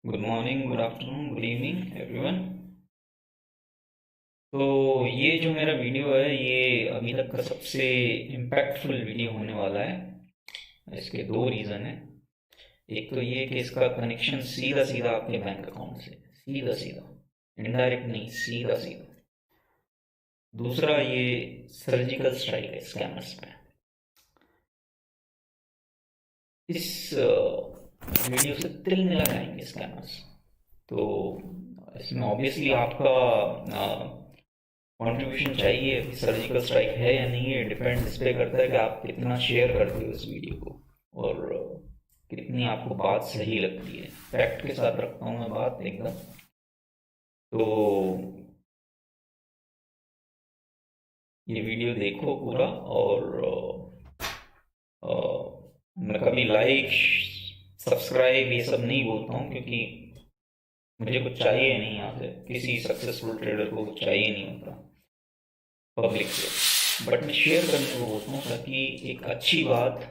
Good morning, good afternoon, good evening everyone. तो ये जो मेरा वीडियो है ये अभी तक का सबसे इम्पैक्टफुल वीडियो होने वाला है। इसके दो रीज़न है। एक तो ये कि इसका कनेक्शन सीधा सीधा आपके बैंक अकाउंट से, सीधा सीधा, इनडायरेक्ट नहीं, सीधा सीधा। दूसरा ये सर्जिकल स्ट्राइक है स्कैमर्स पे। इस वीडियो से तिल मिला जाएंगे स्कैमर्स। तो इसमें ऑब्वियसली आपका कंट्रीब्यूशन चाहिए। सर्जिकल स्ट्राइक है या नहीं है डिपेंड इस पे करता है कि आप कितना शेयर करते हो इस वीडियो को, और कितनी आपको बात सही लगती है। फैक्ट के साथ रखता हूँ मैं बात एकदम। तो ये वीडियो देखो पूरा, और मैं कभी लाइक सब्सक्राइब ये सब नहीं बोलता हूँ, क्योंकि मुझे कुछ चाहिए नहीं। यहाँ से किसी सक्सेसफुल ट्रेडर को कुछ चाहिए नहीं होता पब्लिक से, बट मैं शेयर करने को बोलता हूँ ताकि एक अच्छी बात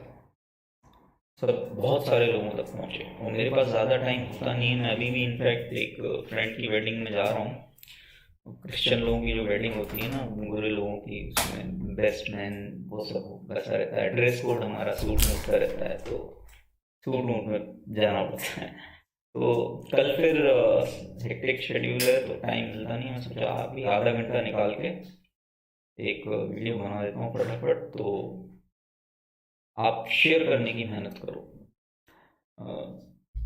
सब बहुत सारे लोगों तक पहुँचे। और मेरे पास ज़्यादा टाइम होता नहीं है। मैं अभी भी इनफैक्ट एक फ्रेंड की वेडिंग में जा रहा हूँ। क्रिश्चियन लोगों की जो वेडिंग होती है ना, बुरे लोगों की, उसमें बेस्ट मैन वो सब वैसा रहता है। ड्रेस कोड हमारा सूट मूट का रहता है, तो सूट मूट में जाना पड़ता है। तो कल फिर हेक्टिक शेड्यूल है तो टाइम मिलता नहीं। मैं सोचा अभी आधा घंटा निकाल के एक वीडियो बना देता हूँ फटाफट। तो आप शेयर करने की मेहनत करो।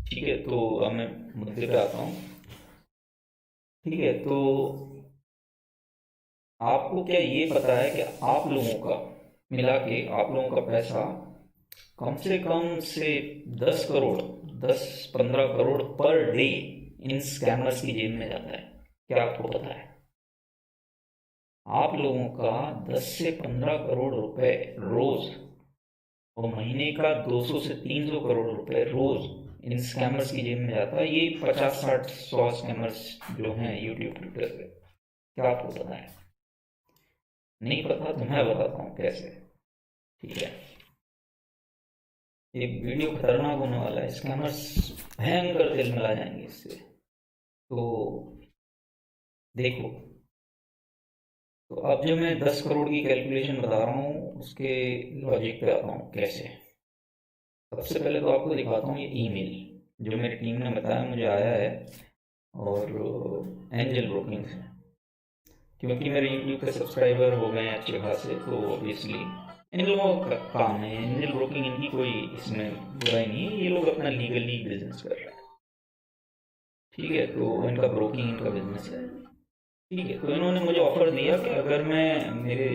ठीक है, तो अब मैं मुद्दे पे आता हूँ। ठीक है, तो आपको क्या ये पता है कि आप लोगों का मिला के आप लोगों का पैसा कम से 10 crore, 10-15 crore per day in scammers की जेब में जाता है? क्या आपको पता है? आप लोगों का 10 से 15 करोड़ रुपए रोज, और महीने का 200 से 300 करोड़ रुपए रोज इन स्कैमर्स की जेब में जाता है। ये 50-60-100 स्कैमर्स जो हैं यूट्यूब ट्विटर पे। क्या आपको पता है? नहीं पता तो मैं बताता हूँ कैसे। ठीक है, एक वीडियो खतरनाक होने वाला है। स्कैमर्स भयंकर तेल मिला जाएंगे इससे। तो देखो, तो अब जो मैं 10 करोड़ की कैलकुलेशन बता रहा हूँ उसके लॉजिक पे आता हूँ कैसे। सबसे पहले तो आपको दिखाता हूँ ये ईमेल जो मेरी टीम ने बताया मुझे आया है, और एंजल ब्रोकिंग से। क्योंकि मेरे यूट्यूब पे सब्सक्राइबर हो गए हैं अच्छे खासे, तो ऑब्वियसली इन लोगों का काम है। एंजल ब्रोकिंग इनकी कोई इसमें बुराई नहीं है। ये लोग अपना लीगली बिजनेस कर रहे हैं। ठीक है, तो इनका ब्रोकिंग इनका बिजनेस है। ठीक है, तो इन्होंने मुझे ऑफर दिया कि अगर मैं मेरे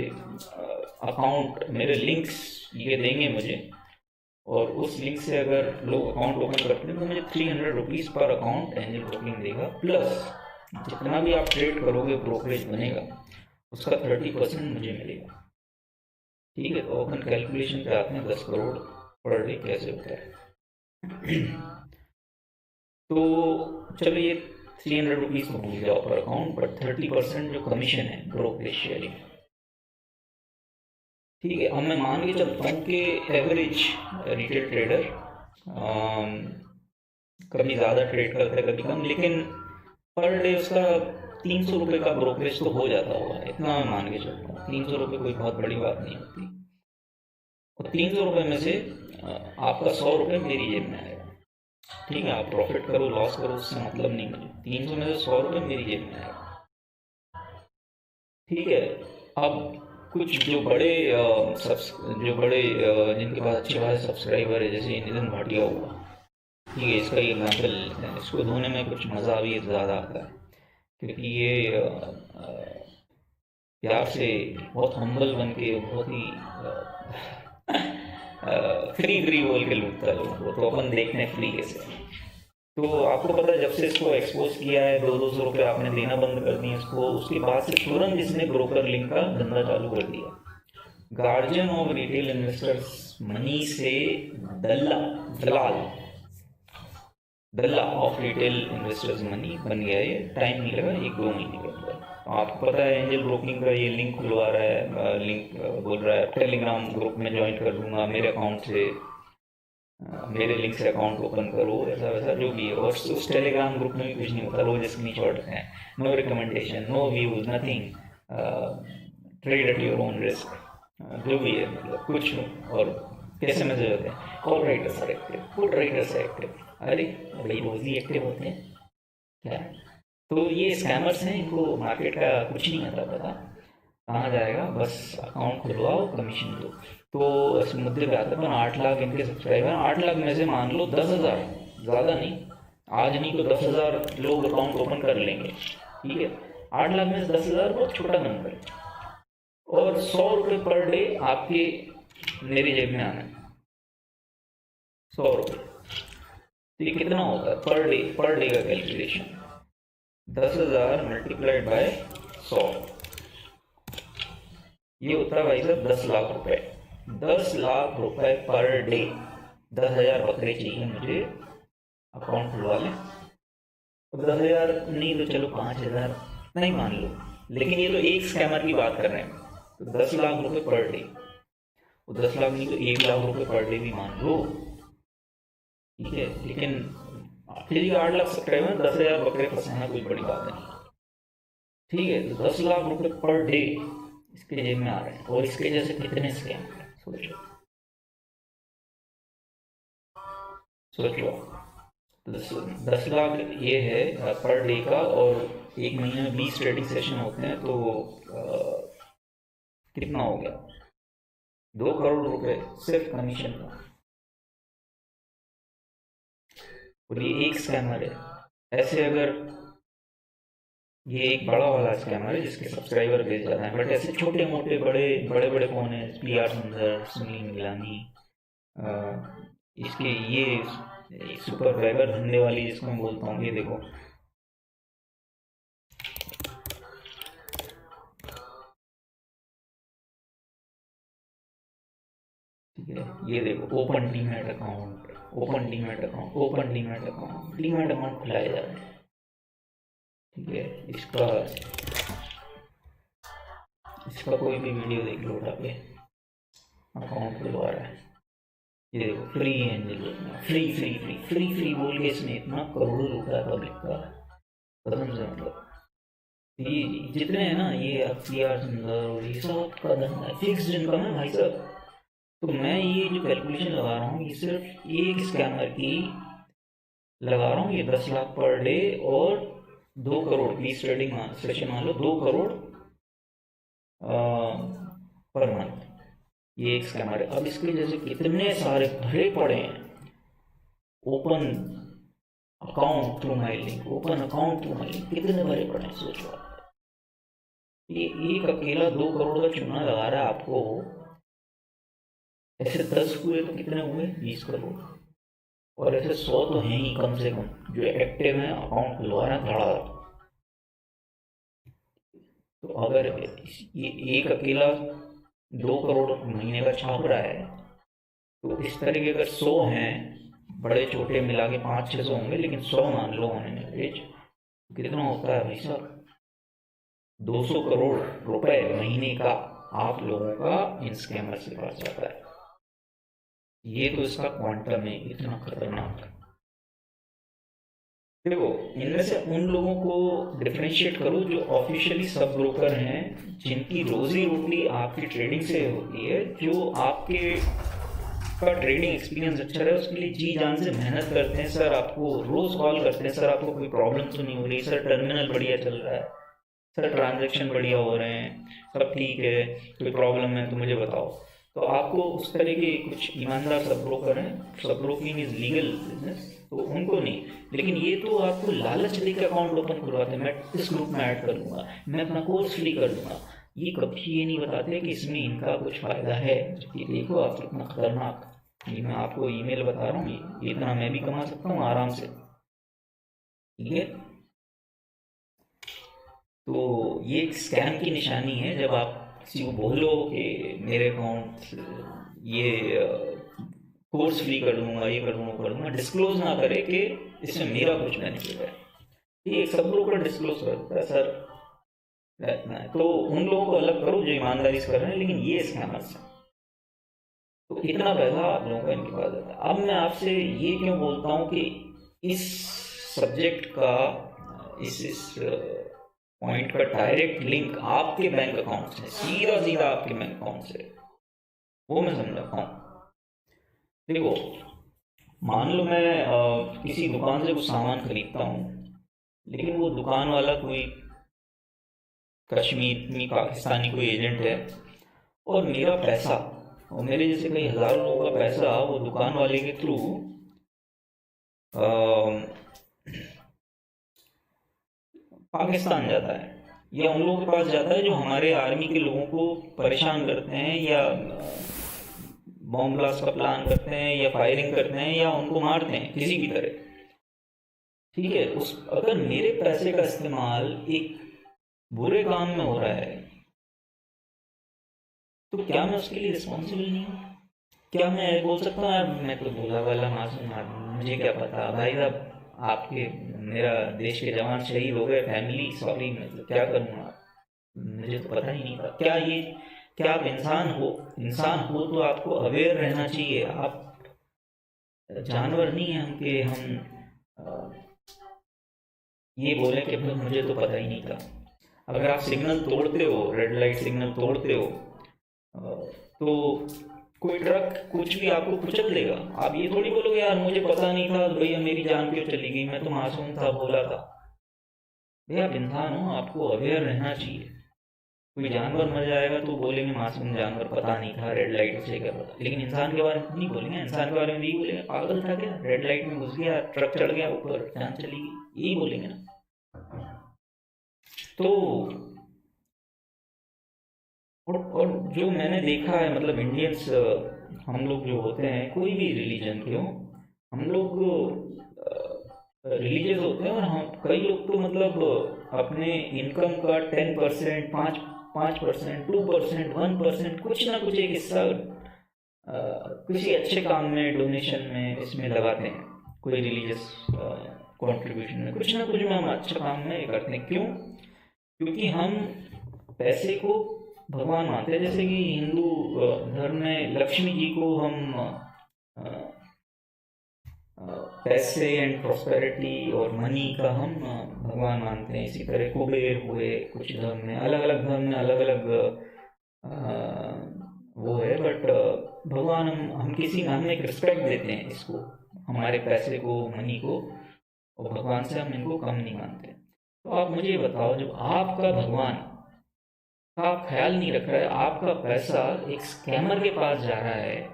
अकाउंट, मेरे लिंक्स ये देंगे मुझे, और उस लिंक से अगर लोग अकाउंट ओपन करते हैं तो मुझे 300 रुपीज़ पर अकाउंट एंजल ब्रोकिंग देगा, प्लस जितना भी आप ट्रेड करोगे ब्रोकरेज बनेगा उसका 30% मुझे मिलेगा। ठीक है, तो अपन कैलकुलेशन पे आते हैं 10 करोड़ पर डे कैसे होता है। तो चलो ये 300 रुपीज़ तो भूल जाओ पर अकाउंट, बट 30% जो कमीशन है ब्रोकरेज शेयरिंग। ठीक है, अब मैं मान के चलता हूँ कि एवरेज रिटेल ट्रेडर कभी ज़्यादा ट्रेड करता है कभी कम, लेकिन पर डे उसका 300 रुपये का ब्रोकरेज तो हो जाता होगा। इतना मैं मान के चलता हूँ। 300 रुपये कोई बहुत बड़ी बात नहीं होती। और 300 रुपये में से आपका 100 रुपये मेरी जेब में आएगा। ठीक है, आप प्रॉफिट करो लॉस करो उससे मतलब नहीं मुझे। 300 में से 100 रुपये मेरी जेब में आएगा। ठीक है, अब कुछ जो बड़े जो बड़े जिनके पास अच्छे खासे सब्सक्राइबर है, जैसे नितिन भाटिया हुआ। ठीक है, इसका एग्जाम्पल लेते हैं। इसको धोने में कुछ मज़ा भी ज़्यादा आता है, क्योंकि ये प्यार से बहुत हम्बल बन के बहुत ही फ्री फ्री बोल के लूटता है लोगों को। तो अपन देखते हैं फ्री कैसे। तो आपको पता है जब से इसको एक्सपोज किया है, 200-200 रुपये आपने देना बंद कर दिए इसको, उसके बाद से तुरंत इसने ब्रोकर लिंक का धंधा चालू कर दिया। Guardian of retail investors money से दल्ला, दलाल, दल्ला ऑफ रिटेल इन्वेस्टर्स मनी बन गया। ये टाइम नहीं लगा, 1-2 महीने के अंदर। तो आपको पता है एंजल ब्रोकिंग का ये लिंक खुलवा रहा है, लिंक बोल रहा है टेलीग्राम ग्रुप में ज्वाइन कर लूँगा मेरे अकाउंट से। मेरे लिंक से अकाउंट ओपन करो, ऐसा वैसा जो भी है। और उस टेलीग्राम ग्रुप में भी कुछ नहीं होता, रोज स्क्रीन शॉट है, no recommendation, no views, nothing, trade at your own risk, जो भी है, मतलब कुछ। और कैसे मैसेज होते हैं, call writers are active, put writers are active. अरे भाई रोज ही एक्टिव होते हैं क्या? तो ये स्कैमर्स हैं, इनको मार्केट का कुछ नहीं आता पता, कहाँ जाएगा, बस अकाउंट खुलवाओ, कमीशन दो। तो इस मुद्दे पे आते हैं, 8 लाख इनके सब्सक्राइबर, 8 लाख में से मान लो 10,000, ज़्यादा नहीं, आज नहीं तो 10,000 लोग अकाउंट ओपन कर लेंगे, ठीक है। 8 लाख में से 10,000 बहुत छोटा नंबर है। और 100 रुपये पर डे आपके मेरी जेब में आना है, 100 रुपये। तो ये कितना होता है पर डे का कैलकुलेशन, 10,000 मल्टीप्लाइड बाय 100, ये होता है भाई साहब 10 लाख रुपए। 10 लाख रुपए पर डे, 10,000 बकरे चाहिए मुझे अकाउंट खुलवा लें। अब 10,000 नहीं तो चलो 5,000 नहीं मान लो, लेकिन ये तो एक स्कैमर की बात कर रहे हैं, तो 10 लाख रुपए पर डे, वो 10 लाख नहीं तो 1 लाख रुपए पर डे भी मान लो, ठीक है। लेकिन फिर भी 8 लाख सब्सक्राइबर, 10,000 बकरे फंसाना कोई बड़ी बात नहीं, ठीक है। तो 10 लाख रुपए पर डे इसके जेब में आ रहे हैं, और इसके जैसे कितने स्कैम, सोचो सोचो। 10 लाख ये है पर डे का, और एक महीने में 20 ट्रेडिंग सेशन होते हैं, तो कितना हो गया, 2 करोड़ रुपए सिर्फ कमीशन का। और ये एक स्कैमर है। ऐसे अगर ये एक बड़ा वाला स्कैमर है जिसके सब्सक्राइबर बेस ज़्यादा है, बट ऐसे छोटे मोटे बड़े बड़े बड़े कौन है, PR सुंदर, सुनील मिलानी, इसके ये सुपर वैगर धंधे वाली जिसको मैं बोलता हूँ, ये देखो, ठीक है। ये देखो, open demat account, open demat account, open demat account, demat account खुलाए जा रहे हैं, ठीक है। इसका इसका कोई भी वीडियो देख लो उठा के, अकाउंट खुलवा रहा है, ये देखो, free angel, free free free free free बोल के इसने इतना करोड़ों लूटा है पब्लिक का, कसम से। मतलब ये जितने हैं ना, ये PR सुंदर और ये सब का धंधा है, फिक्स्ड इनकम है भाई साहब। तो मैं ये जो कैलकुलेशन लगा रहा हूँ, ये सिर्फ एक स्कैमर की लगा रहा हूँ, ये 10 लाख पर डे और 2 करोड़, 20 ट्रेडिंग सेशन मान लो, 2 करोड़ पर मंथ, ये एक स्कैमर है। अब इसके जैसे कितने सारे भरे पड़े हैं, open account through my link, open account through my link, कितने भरे पड़े हैं, सोचो आप। ये एक अकेला 2 करोड़ का चूना लगा रहा है आपको, ऐसे 10 हुए तो कितने हुए, 20 करोड़। और ऐसे 100 तो हैं ही कम से कम जो एक्टिव हैं, अकाउंट खुलवा रहे हैं धड़ा। तो अगर ये एक अकेला 2 करोड़ महीने का छाप रहा है, तो इस तरह के अगर 100 हैं, बड़े छोटे मिला के 500-600 होंगे, लेकिन 100 मान लो ऑन एवरेज, कितना होता है भाई साहब, 200 करोड़ रुपए महीने का आप लोगों का इन स्कैमर से पास जाता है। ये तो इसका क्वांटम है, इतना खतरनाक। देखो, इनमें से उन लोगों को डिफरेंशिएट करो जो ऑफिशियली सब ब्रोकर हैं, जिनकी रोजी रोटी आपकी ट्रेडिंग से होती है, जो आपके का ट्रेडिंग एक्सपीरियंस अच्छा रहे उसके लिए जी जान से मेहनत करते हैं। सर आपको रोज कॉल करते हैं, सर आपको कोई प्रॉब्लम तो नहीं हो रही, सर टर्मिनल बढ़िया चल रहा है, सर ट्रांजैक्शन बढ़िया हो रहे हैं, सब ठीक है, कोई प्रॉब्लम है तो मुझे बताओ। तो आपको उस तरह के कुछ ईमानदार सब ब्रोकर हैं, सब ब्रोकिंग इज लीगल बिजनेस, तो उनको नहीं। लेकिन ये तो आपको लालच देकर अकाउंट ओपन करवाते हैं, मैं इस ग्रुप में ऐड कर लूँगा, मैं अपना कोर्स फ्री कर दूंगा, ये कभी ये नहीं बताते कि इसमें इनका कुछ फ़ायदा है। जबकि देखो आप कितना खतरनाक, ये मैं आपको ईमेल बता रहा हूँ, ये इतना मैं भी कमा सकता हूँ आराम से, ठीक है। तो ये एक स्कैम की निशानी है, जब आप किसी को बोलो कि मेरे अकाउंट ये कोर्स फ्री कर दूंगा, ये कर दूंगा, डिस्क्लोज ना करे कि इसमें मेरा कुछ बेनिफिट है, ये सब लोग का डिस्क्लोज करता है सर, रहना है। तो उन लोगों को अलग करो जो ईमानदारी से कर रहे हैं, लेकिन ये स्कैमर्स हैं। तो इतना पैसा आप लोगों का इनके पास जाता है। अब मैं आपसे ये क्यों बोलता हूँ कि इस सब्जेक्ट का इस पॉइंट का डायरेक्ट लिंक आपके बैंक अकाउंट से, सीधा सीधा आपके बैंक अकाउंट से, वो मैं समझाता हूँ। देखो, मान लो मैं किसी दुकान से कुछ सामान खरीदता हूँ, लेकिन वो दुकान वाला कोई कश्मीरी पाकिस्तानी कोई एजेंट है, और मेरा पैसा, और मेरे जैसे कई हज़ारों लोगों का पैसा वो दुकान वाले के थ्रू पाकिस्तान जाता है, या उन लोगों के पास जाता है जो हमारे आर्मी के लोगों को परेशान करते हैं, या बॉम्ब ब्लास्ट का प्लान करते हैं, या फायरिंग करते हैं, या उनको मारते हैं किसी भी तरह। ठीक है, उस अगर मेरे पैसे का इस्तेमाल एक बुरे काम में हो रहा है, तो क्या मैं उसके लिए रिस्पॉन्सिबल नहीं हूँ? क्या मैं बोल सकता हूँ यार मैं तो भोला वाला मासूम आदमी, मुझे क्या पता भाई साहब, आपके मेरा देश के जवान शहीद हो गए, फैमिली सॉरी, मतलब क्या करूँगा, मुझे तो पता ही नहीं था। क्या आप इंसान हो तो आपको अवेयर रहना चाहिए। आप जानवर नहीं है हम कि हम ये बोले कि भाई मुझे तो पता ही नहीं था। अगर आप सिग्नल तोड़ते हो, रेड लाइट सिग्नल तोड़ते हो, तो कोई ट्रक कुछ भी आपको कुचल देगा। आप ये थोड़ी बोलोगे यार मुझे पता नहीं था, भैया मेरी जान क्यों चली गई, मैं तो मासूम था, बोला था। भैया आप इंसान हो, आपको अवेयर रहना चाहिए। कोई जानवर मर जाएगा तो बोलेंगे मासूम जानवर, पता नहीं था, रेड लाइट से क्या पता। लेकिन इंसान के बारे में नहीं बोलेंगे, इंसान के बारे में यही बोलेंगे पागल था क्या, रेड लाइट में घुस गया, ट्रक चढ़ गया ऊपर, जान चली गई, यही बोलेंगे ना। तो और जो मैंने देखा है, मतलब इंडियंस, हम लोग जो होते हैं, कोई भी रिलीजन के हो, हम लोग रिलीजियस होते हैं, और हम कई लोग तो मतलब अपने इनकम का 10%, 5%, 2%, 1%, कुछ ना कुछ एक हिस्सा किसी अच्छे काम में, डोनेशन में, इसमें लगाते हैं। कोई रिलीजियस कंट्रीब्यूशन में, कुछ ना कुछ में हम अच्छे काम में करते हैं। क्यों? क्योंकि हम पैसे को भगवान मानते हैं। जैसे कि हिंदू धर्म में लक्ष्मी जी को हम पैसे एंड प्रॉस्पेरिटी और मनी का हम भगवान मानते हैं। इसी तरह कुबेर हुए, कुछ धर्म में, अलग अलग धर्म में अलग अलग वो है, बट भगवान हम किसी में हम एक रिस्पेक्ट देते हैं इसको, हमारे पैसे को, मनी को, और भगवान से हम इनको कम नहीं मानते। तो आप मुझे बताओ, जब आपका भगवान का आप ख्याल नहीं रख रहा है, आपका पैसा एक स्कैमर के पास जा रहा है,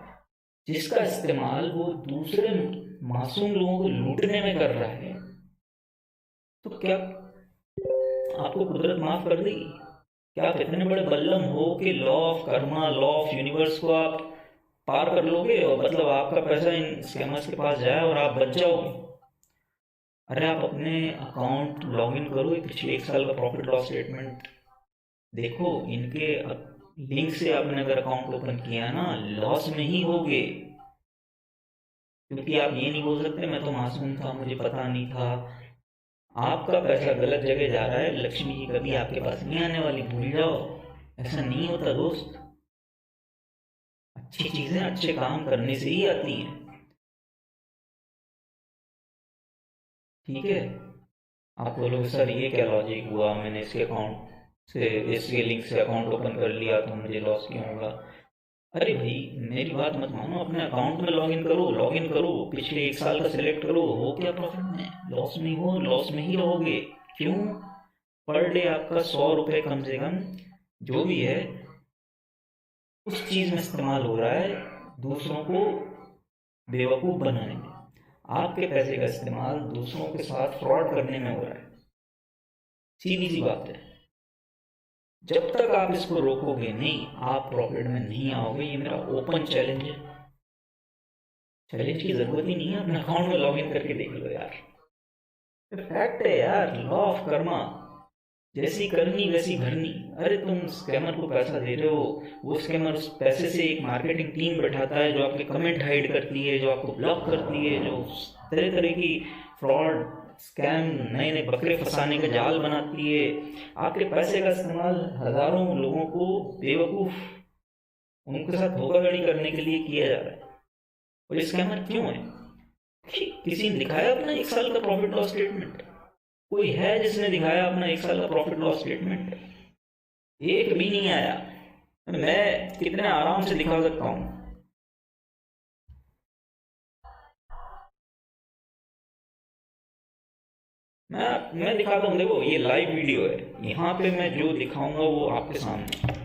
जिसका इस्तेमाल वो दूसरे मासूम लोगों को लूटने में कर रहा है, तो क्या आपको कुदरत माफ कर देगी? क्या आप इतने बड़े बल्लम हो कि law of Karma, law of universe को आप पार कर लोगे, और मतलब आपका पैसा इन स्कैमर्स के पास जाए और आप बच जाओगे? अरे आप अपने अकाउंट लॉग इन करो, पिछले 1 साल का प्रॉफिट लॉस स्टेटमेंट देखो, इनके लिंक से आपने अगर अकाउंट ओपन किया ना, लॉस में ही होगे। क्योंकि आप ये नहीं बोल सकते मैं तो मासूम था, मुझे पता नहीं था। आपका पैसा गलत जगह जा रहा है, लक्ष्मी जी कभी आपके पास नहीं आने वाली, भूल जाओ। ऐसा नहीं होता दोस्त। अच्छी चीजें अच्छे काम करने से ही आती हैं। ठीक है, आप बोलोगे सर ये क्या लॉजिक हुआ, मैंने इसके अकाउंट से, इसके लिंक से अकाउंट ओपन कर लिया तो मुझे लॉस क्यों होगा? अरे भाई मेरी बात मत मानो, अपने अकाउंट में लॉग इन करो, पिछले 1 साल का सिलेक्ट करो, हो क्या प्रॉफिट में, लॉस में हो, लॉस में ही रहोगे। क्यों? पर डे आपका 100 रुपये कम से कम जो भी है उस चीज में इस्तेमाल हो रहा है, दूसरों को बेवकूफ बनाने में। आपके पैसे का इस्तेमाल दूसरों के साथ फ्रॉड करने में हो रहा है। सीधी सी बात है। जब तक आप इसको रोकोगे नहीं, आप प्रॉफिट में नहीं आओगे। ये मेरा ओपन चैलेंज है। चैलेंज की जरूरत ही नहीं है, अपने अकाउंट में लॉग इन करके देख लो यार, फैक्ट है यार, लॉ ऑफ कर्मा, जैसी करनी वैसी भरनी। अरे तुम स्कैमर को पैसा दे रहे हो, वो स्कैमर उस पैसे से एक मार्केटिंग टीम बैठाता है जो आपके कमेंट हाइड करती है, जो आपको ब्लॉक करती है, जो तरह तरह की फ्रॉड, स्कैम, नए नए बकरे फंसाने का जाल बनाती है। आपके पैसे का इस्तेमाल हजारों लोगों को बेवकूफ उनके साथ धोखाधड़ी करने के लिए किया जा रहा है। और ये स्कैमर क्यों है? किसी ने दिखाया अपना 1 साल का प्रॉफिट लॉस स्टेटमेंट? कोई है जिसने दिखाया अपना 1 साल का प्रॉफिट लॉस स्टेटमेंट? एक भी नहीं आया। मैं कितने आराम से दिखा सकता हूं। मैं दिखाता हूँ, देखो ये लाइव वीडियो है, यहाँ पे मैं जो दिखाऊंगा वो आपके सामने।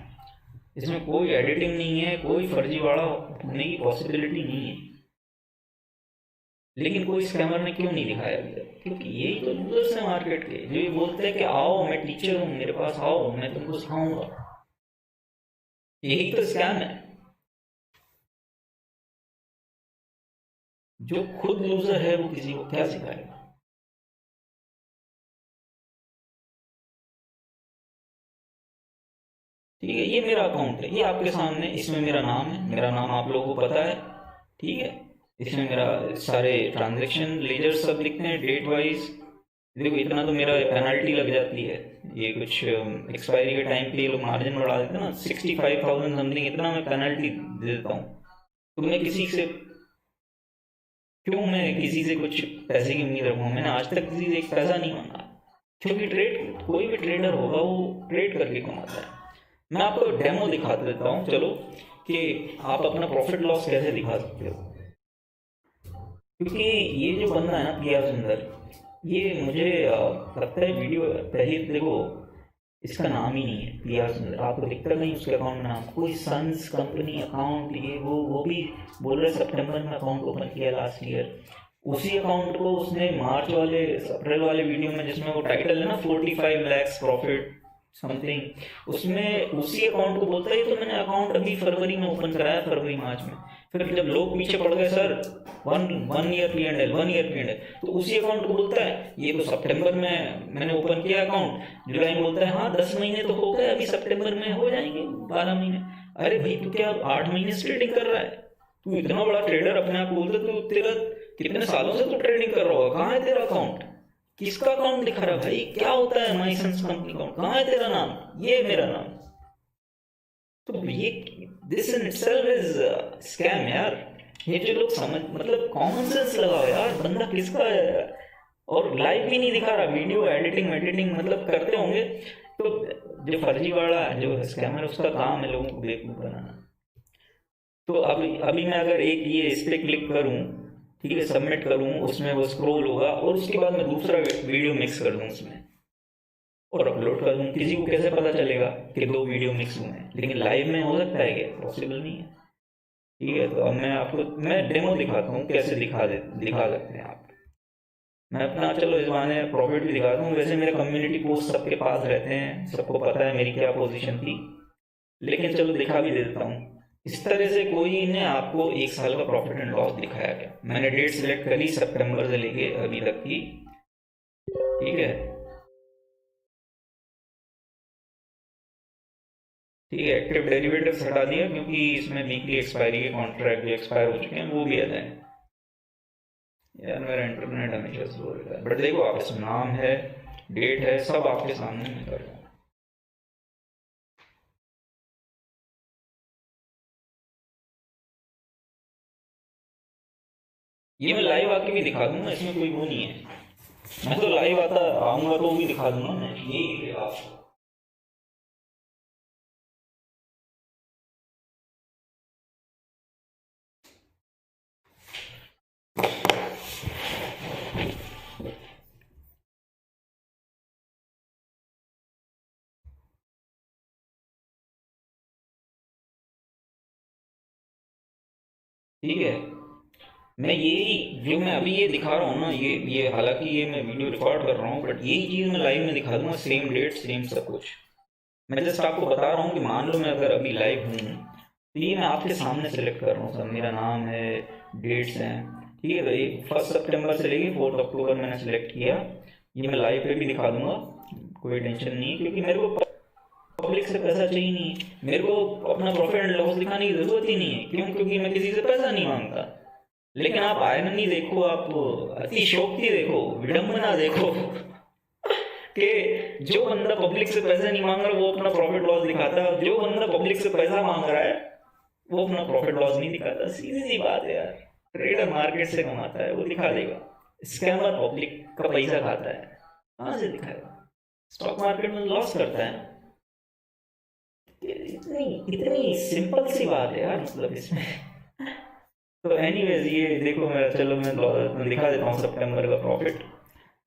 इसमें कोई एडिटिंग नहीं है, कोई फर्जीवाड़ा होने की पॉसिबिलिटी नहीं है। लेकिन कोई स्कैमर ने क्यों नहीं दिखाया अभी तक? क्योंकि यही तो यूजर्स हैं मार्केट के, जो ये बोलते हैं कि आओ मैं टीचर हूँ, मेरे पास आओ मैं तुमको सिखाऊंगा। यही तो स्कैम है। जो खुद यूजर है वो किसी को क्या सिखाएगा? ठीक है, ये मेरा अकाउंट है, ये आपके सामने, इसमें मेरा नाम है, मेरा नाम आप लोगों को पता है, ठीक है। इसमें मेरा सारे ट्रांजैक्शन लेजर सब लिखते हैं डेट वाइज। देखो इतना तो मेरा पेनल्टी लग जाती है, ये कुछ एक्सपायरी के टाइम पे ये लोग मार्जिन बढ़ा देते हैं ना, 65,000 समथिंग, इतना मैं पेनल्टी दे देता हूँ। तो मैं किसी से क्यों, मैं किसी से कुछ पैसे की उम्मीद रखूँ? मैंने आज तक किसी से एक पैसा नहीं मांगा, क्योंकि ट्रेड, कोई भी ट्रेडर होगा वो ट्रेड करके कमाता है। मैं आपको डेमो दिखा देता हूँ चलो, कि आप अपना प्रॉफिट लॉस कैसे दिखा सकते हो। क्योंकि ये जो बंदा है ना पीआर सुंदर, ये मुझे लगता है वीडियो पहले देखो, इसका नाम ही नहीं है पीआर सुंदर, आपको दिखता नहीं उसके अकाउंट में नाम, कोई सन्स कंपनी अकाउंट, ये वो भी बोल रहे सितंबर में अकाउंट ओपन किया लास्ट ईयर। उसी अकाउंट को उसने मार्च वाले अप्रैल वाले वीडियो में, जिसमें वो टाइटल है ना 45 लाख प्रॉफिट समथिंग, उसमें उसी अकाउंट को बोलता है तो मैंने अकाउंट अभी फरवरी में ओपन कराया, फरवरी मार्च में। फिर जब लोग पीछे पड़ गए सर वन ईयर P&L, तो उसी अकाउंट को बोलता है ये तो सितंबर में मैंने ओपन किया अकाउंट, जुलाई में बोलता है हाँ 10 महीने तो हो गए, अभी सितंबर में हो जाएंगे 12 महीने। अरे भाई तू क्या 8 महीने से ट्रेडिंग कर रहा है? तू इतना बड़ा ट्रेडर अपने आप बोलता, तू तेरा कितने सालों से तू ट्रेडिंग कर रहा होगा, कहाँ है तेरा अकाउंट? किसका अकाउंट दिखा रहा भाई? क्या होता है माई सन्स कंपनी अकाउंट? कहाँ है तेरा नाम? ये मेरा नाम। तो ये this in itself is scam यार। ये जो लोग समझ, मतलब कॉमन सेंस लगाओ यार, बंदा किसका है? और लाइव भी नहीं दिखा रहा, वीडियो एडिटिंग मतलब करते होंगे। तो जो फर्जीवाड़ा जो स्कैमर, उसका काम है लोगों को बेवकूफ बनाना। तो अभी मैं अगर एक ये इस पर क्लिक करूँ, ठीक है, सबमिट करूँ, उसमें वो स्क्रॉल होगा और उसके बाद मैं दूसरा वीडियो मिक्स कर दूँ उसमें और अपलोड कर दूँ। किसी को कैसे पता चलेगा कि 2 वीडियो मिक्स हुए हैं? लेकिन लाइव में हो सकता है क्या? पॉसिबल नहीं है। ठीक है, तो अब मैं डेमो दिखाता हूँ कैसे दिखा सकते हैं आप। मैं अपना चलो इस बहाने प्रॉफिट भी दिखाता हूँ। वैसे मेरे कम्युनिटी पोस्ट सबके पास रहते हैं, सबको पता है मेरी क्या पोजीशन थी, लेकिन चलो दिखा भी देता हूँ। इस तरह से कोई ने आपको 1 साल का प्रॉफिट एंड लॉस दिखाया गया। मैंने डेट सिलेक्ट करी सितंबर से लेके अभी तक की, ठीक है। ठीक है, एक्टिव डेरिवेटिव्स हटा दिया क्योंकि इसमें वीकली एक्सपायरी के कॉन्ट्रैक्ट जो एक्सपायर हो चुके हैं वो भी आ जाए। यार मेरा इंटरनेट हमेशा स्लो रहता है, बट देखो आप, इसमें नाम है, डेट है, सब आपके सामने मैं कर रहा हूँ। ये मैं लाइव आके भी दिखा दूंगा, इसमें कोई वो नहीं है। मैं तो लाइव आऊंगा तो भी दिखा दूंगा मैं, यही आपको। ठीक है, मैं अभी ये दिखा रहा हूँ ना, ये हालांकि ये मैं वीडियो रिकॉर्ड कर रहा हूँ, बट यही चीज़ मैं लाइव में दिखा दूंगा, सेम डेट सेम सब कुछ। मैं जस्ट आपको बता रहा हूँ कि मान लो मैं अगर अभी लाइव हूँ, तो ये मैं आपके सामने सेलेक्ट कर रहा हूँ, सब मेरा नाम है, डेट्स हैं, ठीक है भाई। 1 सितंबर से लेके 4 अक्टूबर मैंने सेलेक्ट किया। ये मैं लाइव पे भी दिखा दूंगा, कोई टेंशन नहीं है, क्योंकि मेरे को पब्लिक से पैसा चाहिए नहीं, मेरे को अपना प्रॉफिट एंड लॉस दिखाने की जरूरत ही नहीं है। क्यों? क्योंकि मैं किसी से पैसा नहीं मांगता। लेकिन आप आयरनी देखो, आप अतिशोक्ति देखो, विडंबना देखो कि जो बंदा पब्लिक से पैसा नहीं मांग रहा वो अपना प्रॉफिट लॉस दिखाता है, जो बंदा पब्लिक से पैसा मांग रहा है वो अपना प्रॉफिट लॉस नहीं दिखाता, सीधी सी बात है यार। ट्रेडर मार्केट से कमाता है, वो दिखा देगा। स्कैमर पब्लिक का पैसा खाता है, कहाँ से दिखाएगा? स्टॉक मार्केट में लॉस करता है। इतनी इतनी सिंपल सी बात है यार, मतलब इसमें। तो एनीवेज ये देखो, मैं दिखा देता हूँ सितंबर का प्रॉफिट।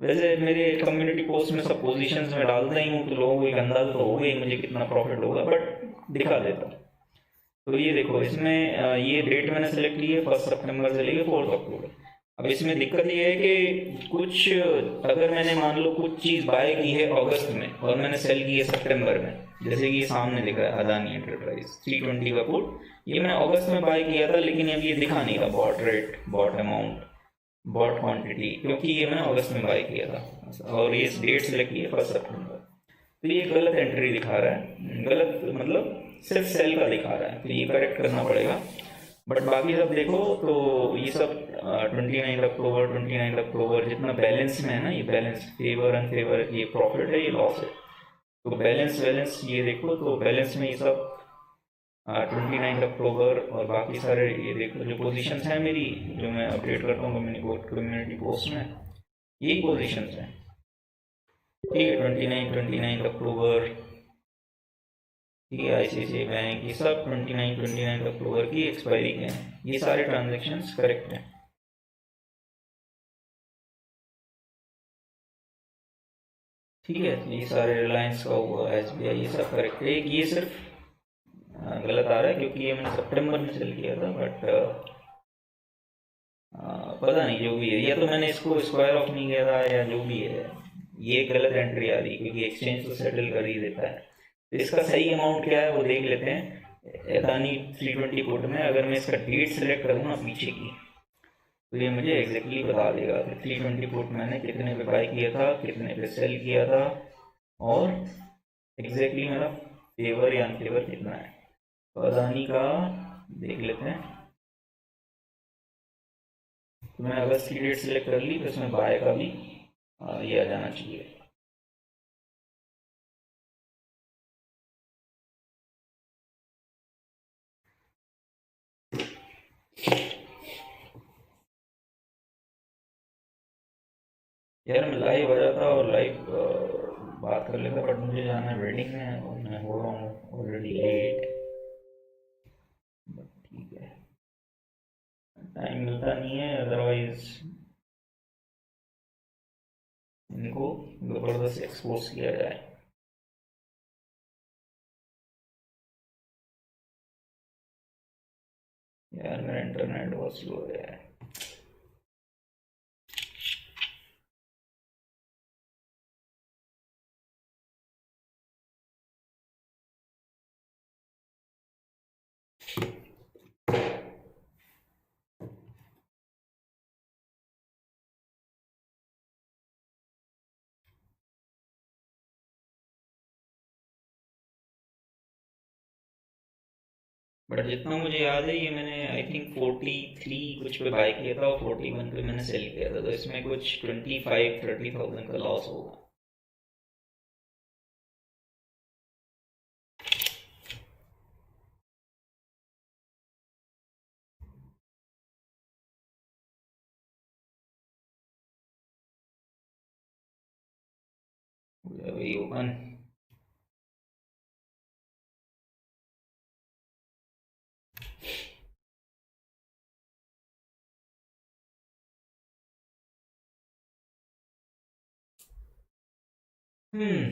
वैसे मेरे कम्युनिटी पोस्ट में सब पोजीशंस में डालता ही हूँ, तो लोगों को एक अंदाजा तो होगा ही मुझे कितना प्रॉफिट होगा, बट दिखा देता हूँ। तो ये देखो, इसमें ये डेट मैंने सेलेक्ट की है 1 सितंबर से लेकर 4 अक्टूबर। अब इसमें दिक्कत ये है कि कुछ, अगर मैंने मान लो कुछ चीज़ बाय की है अगस्त में और मैंने सेल की है सितंबर में, जैसे कि ये सामने दिख रहा है अदानी एंटरप्राइज 320 का पुट, ये मैंने अगस्त में बाय किया था, लेकिन अब ये दिखा नहीं रहा bought rate, bought amount, bought quantity, क्योंकि ये मैंने अगस्त में बाय किया था और ये डेट सेलेक्ट की है 1 सितंबर। तो ये गलत एंट्री दिखा रहा है, गलत मतलब सिर्फ सेल का दिखा रहा है, तो ये करेक्ट करना पड़ेगा। बट बाकी सब देखो तो ये सब 29 अक्टूबर, 29 अक्टूबर जितना बैलेंस में है ना, ये बैलेंस फेवर अनफेवर, ये प्रॉफिट है, ये लॉस है। तो बैलेंस बैलेंस ये देखो, तो बैलेंस में ये सब 29 अक्टूबर और बाकी सारे ये देखो जो पोजीशंस हैं मेरी, जो मैं अपडेट करता हूँ कम्युनिटी पोस्ट में, यही पोजीशंस हैं। ठीक है, 29 अक्टूबर, ठीक है, ICICI बैंक, ये सब 29 अक्टूबर की एक्सपायरी के हैं, ये सारे ट्रांजेक्शन्स करेक्ट हैं। ठीक है, ये सारे रिलायंस का हुआ, SBI, ये सब करेक्ट है। एक ये सिर्फ गलत आ रहा है क्योंकि ये मैंने सितंबर में सेल किया था, बट पता नहीं, जो भी है, या तो मैंने इसको स्क्वायर ऑफ नहीं किया था या जो भी है, ये गलत एंट्री आ रही है क्योंकि एक्सचेंज तो सेटल कर ही देता है। तो इसका सही अमाउंट क्या है वो देख लेते हैं। अदानी 320 कोड में अगर मैं इसका डेट सेलेक्ट करूँ ना पीछे की, तो ये मुझे एग्जैक्टली बता देगा कि 320 कोड मैंने कितने पे बाई किया था, कितने पे सेल किया था, और एग्जैक्टली मेरा फेवर या अनफेवर कितना है। तो अदानी का देख लेते हैं। तो मैंने अगस्त की डेट सेलेक्ट कर ली, तो इसमें बाय का भी ये आ जाना चाहिए। यार मैं लाइव आ जाता और लाइव बात कर लेता, बट मुझे जाना है वेडिंग में और मैं हो रहा हूँ ऑलरेडी लेट। बट ठीक है, टाइम मिलता नहीं है, अदरवाइज इनको ज़बरदस्त एक्सपोज किया जाए। यार मेरा इंटरनेट बहुत स्लो है। बट जितना मुझे याद है, ये मैंने आई थिंक 43 कुछ पे बाय किया था और 41 पे मैंने सेल किया था, तो इसमें कुछ 25-30 थाउजेंड का लॉस होगा। वही ओपन। हम्म।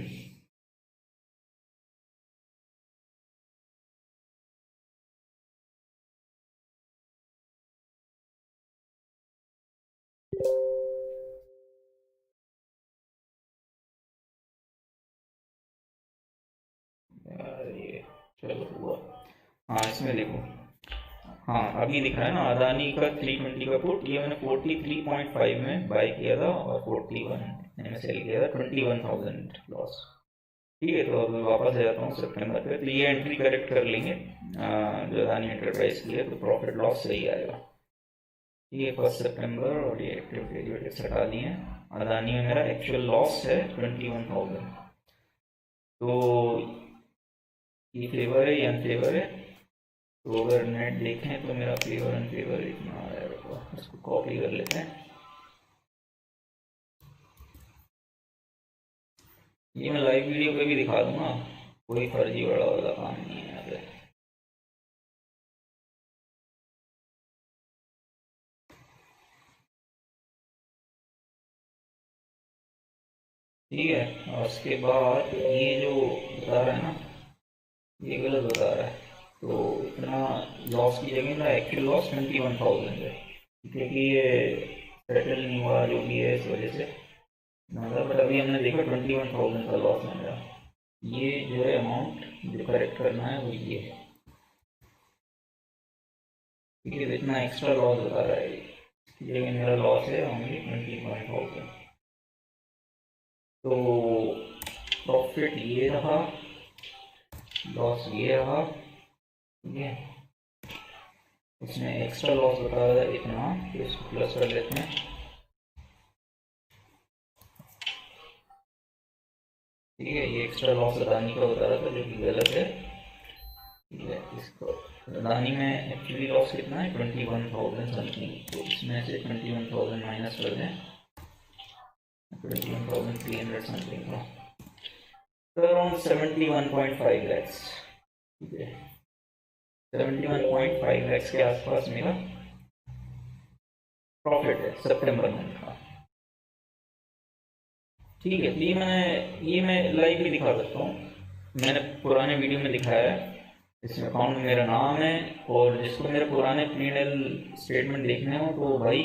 यार ये चलो हुआ। हाँ इसमें देखो, हाँ अभी दिख रहा है ना, अदानी का 320 का पुट, ये मैंने 43.5 में बाय किया था और 41 मैंने सेल किया था, 21,000 लॉस। ठीक है, तो अब वापस आ जाता हूँ सितंबर पे, तो ये एंट्री करेक्ट कर लेंगे जो अदानी एंटरप्राइज की है, तो प्रॉफिट लॉस सही आएगा। ये 1 सितंबर और ये एक्टिविटी डेरिवेटिव्स हटा दिए हैं। अदानी में मेरा एक्चुअल लॉस है 21,000। तो ये फेवर है या अनफेवर है, तो अगर नेट देखें तो मेरा फेवर एंड फेवर इतना आ रहा है, इसको कॉपी कर लेते हैं। ये मैं लाइव वीडियो पे भी दिखा दूंगा, कोई फर्जी बड़ा वाला काम नहीं है यहाँ पे। ठीक है, और उसके बाद ये जो बता रहा है ना, ये गलत बता रहा है। तो इतना लॉस की जगह ना एक्चुअल लॉस 21,000 है, क्योंकि ये सेटल नहीं हुआ जो भी है इस वजह से, मतलब बट अभी हमने देखा 21,000 का लॉस मिल रहा। ये जो है अमाउंट जो करेक्ट करना है वो ये है, क्योंकि इतना एक्स्ट्रा लॉस बता रहा है, ये मेरा लॉस है ओनली 21,000। तो प्रॉफिट ये रहा, लॉस ये रहा, ठीक है। इसमें एक्स्ट्रा लॉस बता रहा है इतना, तो इसको प्लस कर लेते हैं। ठीक है, ये एक्स्ट्रा लॉस अदानी का बता रहा था जो कि गलत है। ठीक है, इसको अदानी में एक्चुअली लॉस कितना है 21,000 समथिंग, तो इसमें से 21,000 माइनस कर दें, 21,300 समथिंग का, तो अराउंड 71.5 लैक्स। ठीक है, 71.5 लैक्स के आसपास मेरा प्रॉफिट है सितंबर मंथ का। ठीक है, ये मैं लाइव भी दिखा सकता हूँ, मैंने पुराने वीडियो में दिखाया है। इसमें अकाउंट में मेरा नाम है, और जिसको मेरे पुराने P&L स्टेटमेंट देखने हो तो भाई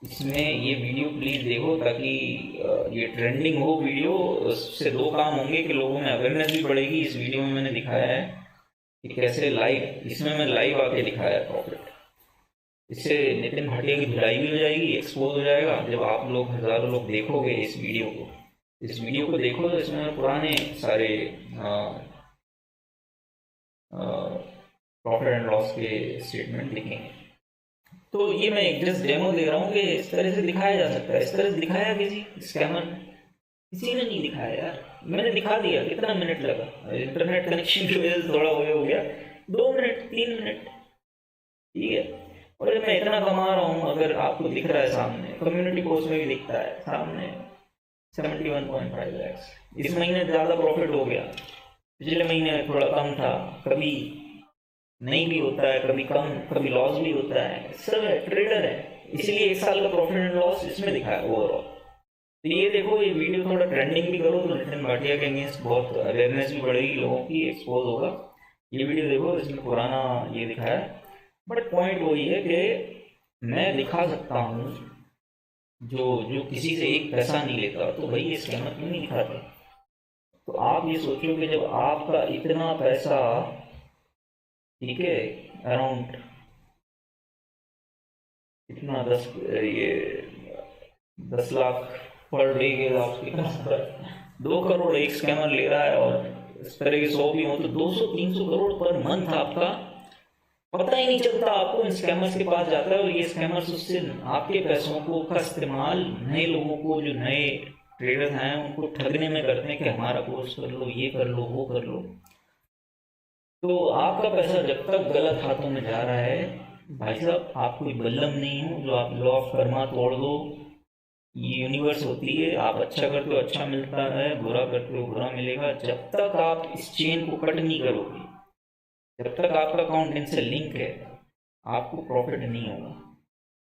इसमें ये वीडियो प्लीज़ देखो, ताकि ये ट्रेंडिंग हो वीडियो। उससे दो काम होंगे कि लोगों में अवेयरनेस भी बढ़ेगी। इस वीडियो में मैंने दिखाया है कि कैसे लाइव, इसमें मैं लाइव आके दिखाया है प्रॉफिट। इससे नितिन भाटिया की धुलाई भी हो जाएगी, एक्सपोज हो जाएगा। जब आप लोग हज़ारों लोग देखोगे इस वीडियो को देखो तो इसमें पुराने सारे प्रॉफिट एंड लॉस के स्टेटमेंट लिखेंगे। तो ये मैं एक जस्ट डेमो दे रहा हूँ कि इस तरह से दिखाया जा सकता है। इस तरह से दिखाया किसी स्कैमर किसी ने नहीं दिखाया यार, मैंने दिखा दिया। कितना मिनट लगा, इंटरनेट कनेक्शन की वजह से थोड़ा हो गया, 2 मिनट 3 मिनट। ठीक है, और मैं इतना कमा रहा हूँ, अगर आपको दिख रहा है सामने, कम्युनिटी पोस्ट में भी दिखता है सामने 71.5 लैक्स। इस महीने ज़्यादा प्रॉफिट हो गया, पिछले महीने थोड़ा कम था, कभी नहीं भी होता है, कभी कम, कभी लॉस भी होता है, सब है, ट्रेडर है। इसलिए 1 साल का प्रॉफिट एंड लॉस इसमें दिखाया ओवरऑल। तो ये देखो, ये वीडियो थोड़ा ट्रेंडिंग भी करो तो नितिन भाटिया के अगेंस्ट बहुत अवेयरनेस भी बढ़ेगी, लोगों की एक्सपोज होगा। ये वीडियो देखो, इसमें पुराना ये दिखाया है, बट पॉइंट वही है कि मैं दिखा सकता हूँ जो जो किसी से एक पैसा नहीं लेता, तो भाई ये स्कैमर क्यों नहीं दिखाते। तो आप ये सोचो कि जब आपका इतना पैसा, ठीक है, अराउंड इतना 10 लाख पर डे के हिसाब से 2 करोड़ एक स्कैमर ले रहा है, और इस तरह के 100 भी हो तो 200-300 करोड़ पर मंथ आपका पता ही नहीं चलता, आपको इन स्कैमर्स के पास जाता है। और ये स्कैमर्स उससे आपके पैसों को का इस्तेमाल नए लोगों को, जो नए ट्रेडर हैं, उनको ठगने में करते हैं कि हमारा कोर्स कर लो, ये कर लो, वो कर लो। तो आपका पैसा जब तक गलत हाथों में जा रहा है, भाई साहब, आप कोई बल्लम नहीं हो जो आप लॉ ऑफ कर्मा तोड़ दो। ये यूनिवर्स होती है, आप अच्छा करते हो अच्छा मिलता है, बुरा करते हो बुरा मिलेगा। जब तक आप इस चेन को कट नहीं करोगे, जब तक आपका अकाउंट इनसे लिंक है, आपको प्रॉफिट नहीं होगा।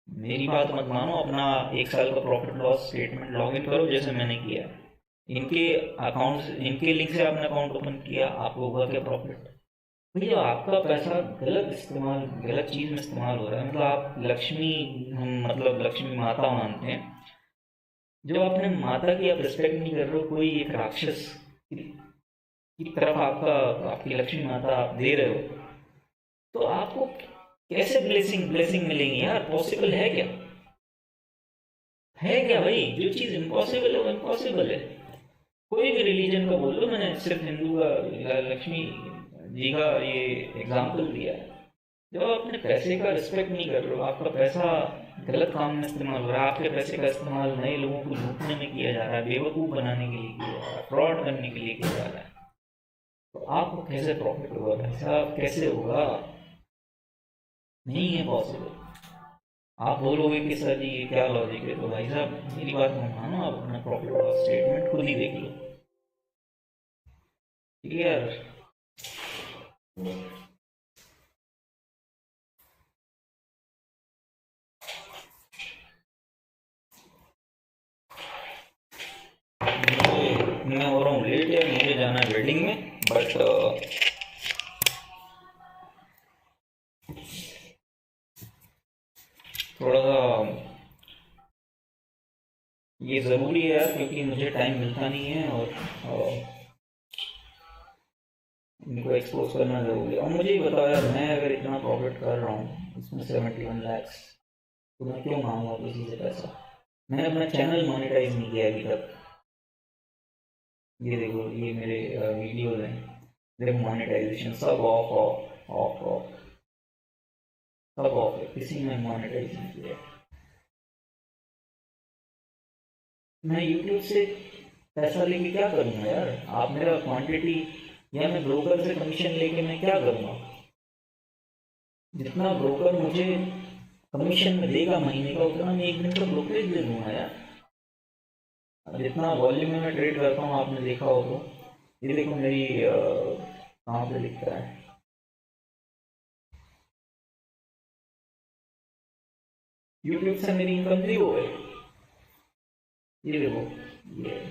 मेरी बात मत मानो, अपना 1 साल का profit loss statement log in करो जैसे मैंने किया। इनके अकाउंट, इनके लिंक से आपने अकाउंट ओपन किया, आपको होगा क्या प्रॉफिट। भैया आपका पैसा गलत इस्तेमाल, गलत चीज़ में इस्तेमाल हो रहा है। मतलब आप लक्ष्मी, हम मतलब लक्ष्मी माता मानते हैं, जब अपने माता की आप रिस्पेक्ट नहीं कर रहे हो, कोई एक राक्षस की तरफ आपकी लक्ष्मी माता आप दे रहे हो, तो आपको कैसे ब्लेसिंग मिलेंगी यार। पॉसिबल है क्या, है क्या भाई। जो चीज़ इम्पॉसिबल है वो इम्पॉसिबल है। कोई भी रिलीजन का बोल लो, मैंने सिर्फ हिंदू का, लक्ष्मी जी का ये एग्जाम्पल दिया है। जब आप अपने पैसे का रिस्पेक्ट नहीं कर रहे हो, आपका पैसा गलत काम में इस्तेमाल हो रहा है, आपके पैसे का इस्तेमाल नए लोगों को लूटने में किया जा रहा है, बेवकूफ़ बनाने के लिए किया जा रहा है, फ्रॉड करने के लिए किया जा रहा है, तो आपको कैसे प्रॉफिट होगा भाई साहब, कैसे होगा? नहीं है पॉसिबल। आप बोलोगे कि सर जी ये क्या लॉजिक है, तो भाई साहब मेरी बात मानो, आप अपना प्रॉफिट लॉस स्टेटमेंट खुद ही देख लो, ठीक है यार। मैं हो रहा हूँ लेट यार, मुझे जाना है वेडिंग में, बट थोड़ा सा ये ज़रूरी है यार, क्योंकि मुझे टाइम मिलता नहीं है और इनको एक्सपोज करना ज़रूरी है। और मुझे ही बताओ यार, मैं अगर इतना प्रॉफिट कर रहा हूँ इसमें 71 लैक्स, तो मैं क्यों मांगूंगा किसी से पैसा? मैंने अपना चैनल मोनेटाइज नहीं किया अभी तक। ये देखो, ये मेरे वीडियोज हैं, देखो मोनेटाइजेशन सब ऑफ ऑफ ऑफ ऑफ, सब ऑफ है, किसी में मोनेटाइज नहीं किया। मैं यूट्यूब से पैसा लेके क्या करूँगा यार? आप मेरा क्वांटिटी, या मैं ब्रोकर से कमीशन लेके मैं क्या करूँगा? जितना ब्रोकर मुझे कमीशन में देगा महीने का, उतना मैं एक दिन का ब्रोकरेज दे दूंगा यार। जितना वॉल्यूम में मैं ट्रेड करता हूँ, आपने देखा हो तो, ये देखो मेरी कहाँ पे लिखता है, यूट्यूब से मेरी इनकम जीरो है। ये देखो, ये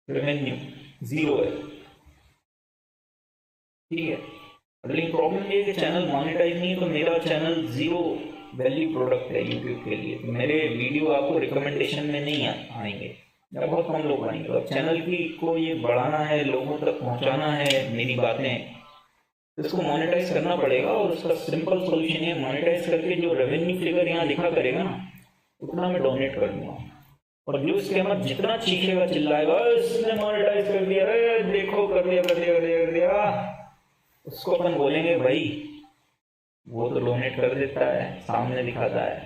रेवेन्यू जीरो है, ठीक है। लेकिन प्रॉब्लम ये है कि चैनल मोनेटाइज नहीं है, तो मेरा चैनल जीरो वैल्यू प्रोडक्ट है यूट्यूब के लिए, तो मेरे वीडियो आपको रिकमेंडेशन में नहीं आएंगे, या बहुत कम लोग आएंगे। और चैनल की को ये बढ़ाना है, लोगों तक पहुंचाना है मेरी बातें, तो इसको मोनेटाइज करना पड़ेगा। और उसका सिंपल सोल्यूशन है, मोनेटाइज करके जो रेवेन्यू फिगर यहाँ लिखा करेगा ना, उतना मैं डोनेट कर दूंगा। और जो स्कैमर जितना चीखेगा चिल्लाएगा इसने मोनेटाइज कर दिया, अरे देखो कर दिया कर दिया कर दिया कर दिया, उसको अपन बोलेंगे भाई वो तो डोनेट कर देता है, सामने दिखाता है,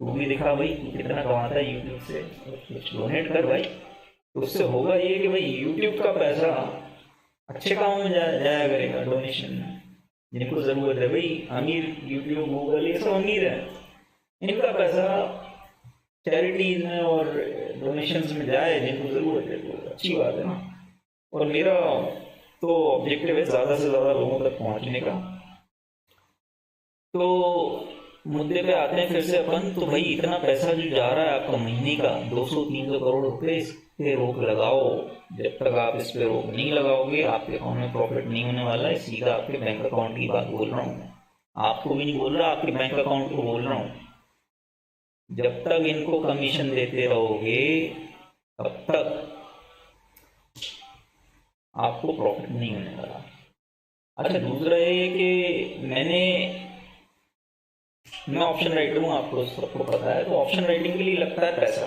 तू भी दिखा भाई कितना कमाता है यूट्यूब से, कुछ डोनेट कर भाई। तो उससे होगा ये कि भाई यूट्यूब का पैसा अच्छे काम में जाया करेगा, डोनेशन में, जिनको जरूरत है। भाई अमीर यूट्यूब गूगल ये सब अमीर है, इनका पैसा चैरिटीज में और डोनेशंस में जाए जिनको जरूरत है, तो अच्छी बात है ना। और मेरा तो ऑब्जेक्टिव है ज़्यादा से ज़्यादा लोगों तक पहुंचने का। तो मुद्दे पे आते हैं फिर से अपन, तो भाई इतना पैसा जो जा रहा है आपका महीने का 200-300 करोड़ रुपए, इस पे रोक लगाओ। जब तक आप इस पे रोक नहीं लगाओगे, आपके अकाउंट में प्रॉफिट नहीं होने वाला है। सीधा आपके बैंक अकाउंट की बात बोल रहा हूँ, आपको भी नहीं बोल रहा, आपके बैंक अकाउंट को बोल रहा हूँ। जब तक इनको कमीशन देते रहोगे, तब तक आपको प्रॉफिट नहीं होने वाला। अच्छा, दूसरा ये कि मैं ऑप्शन राइटर हूँ, आपको सबको पता है, तो ऑप्शन राइटिंग के लिए लगता है पैसा।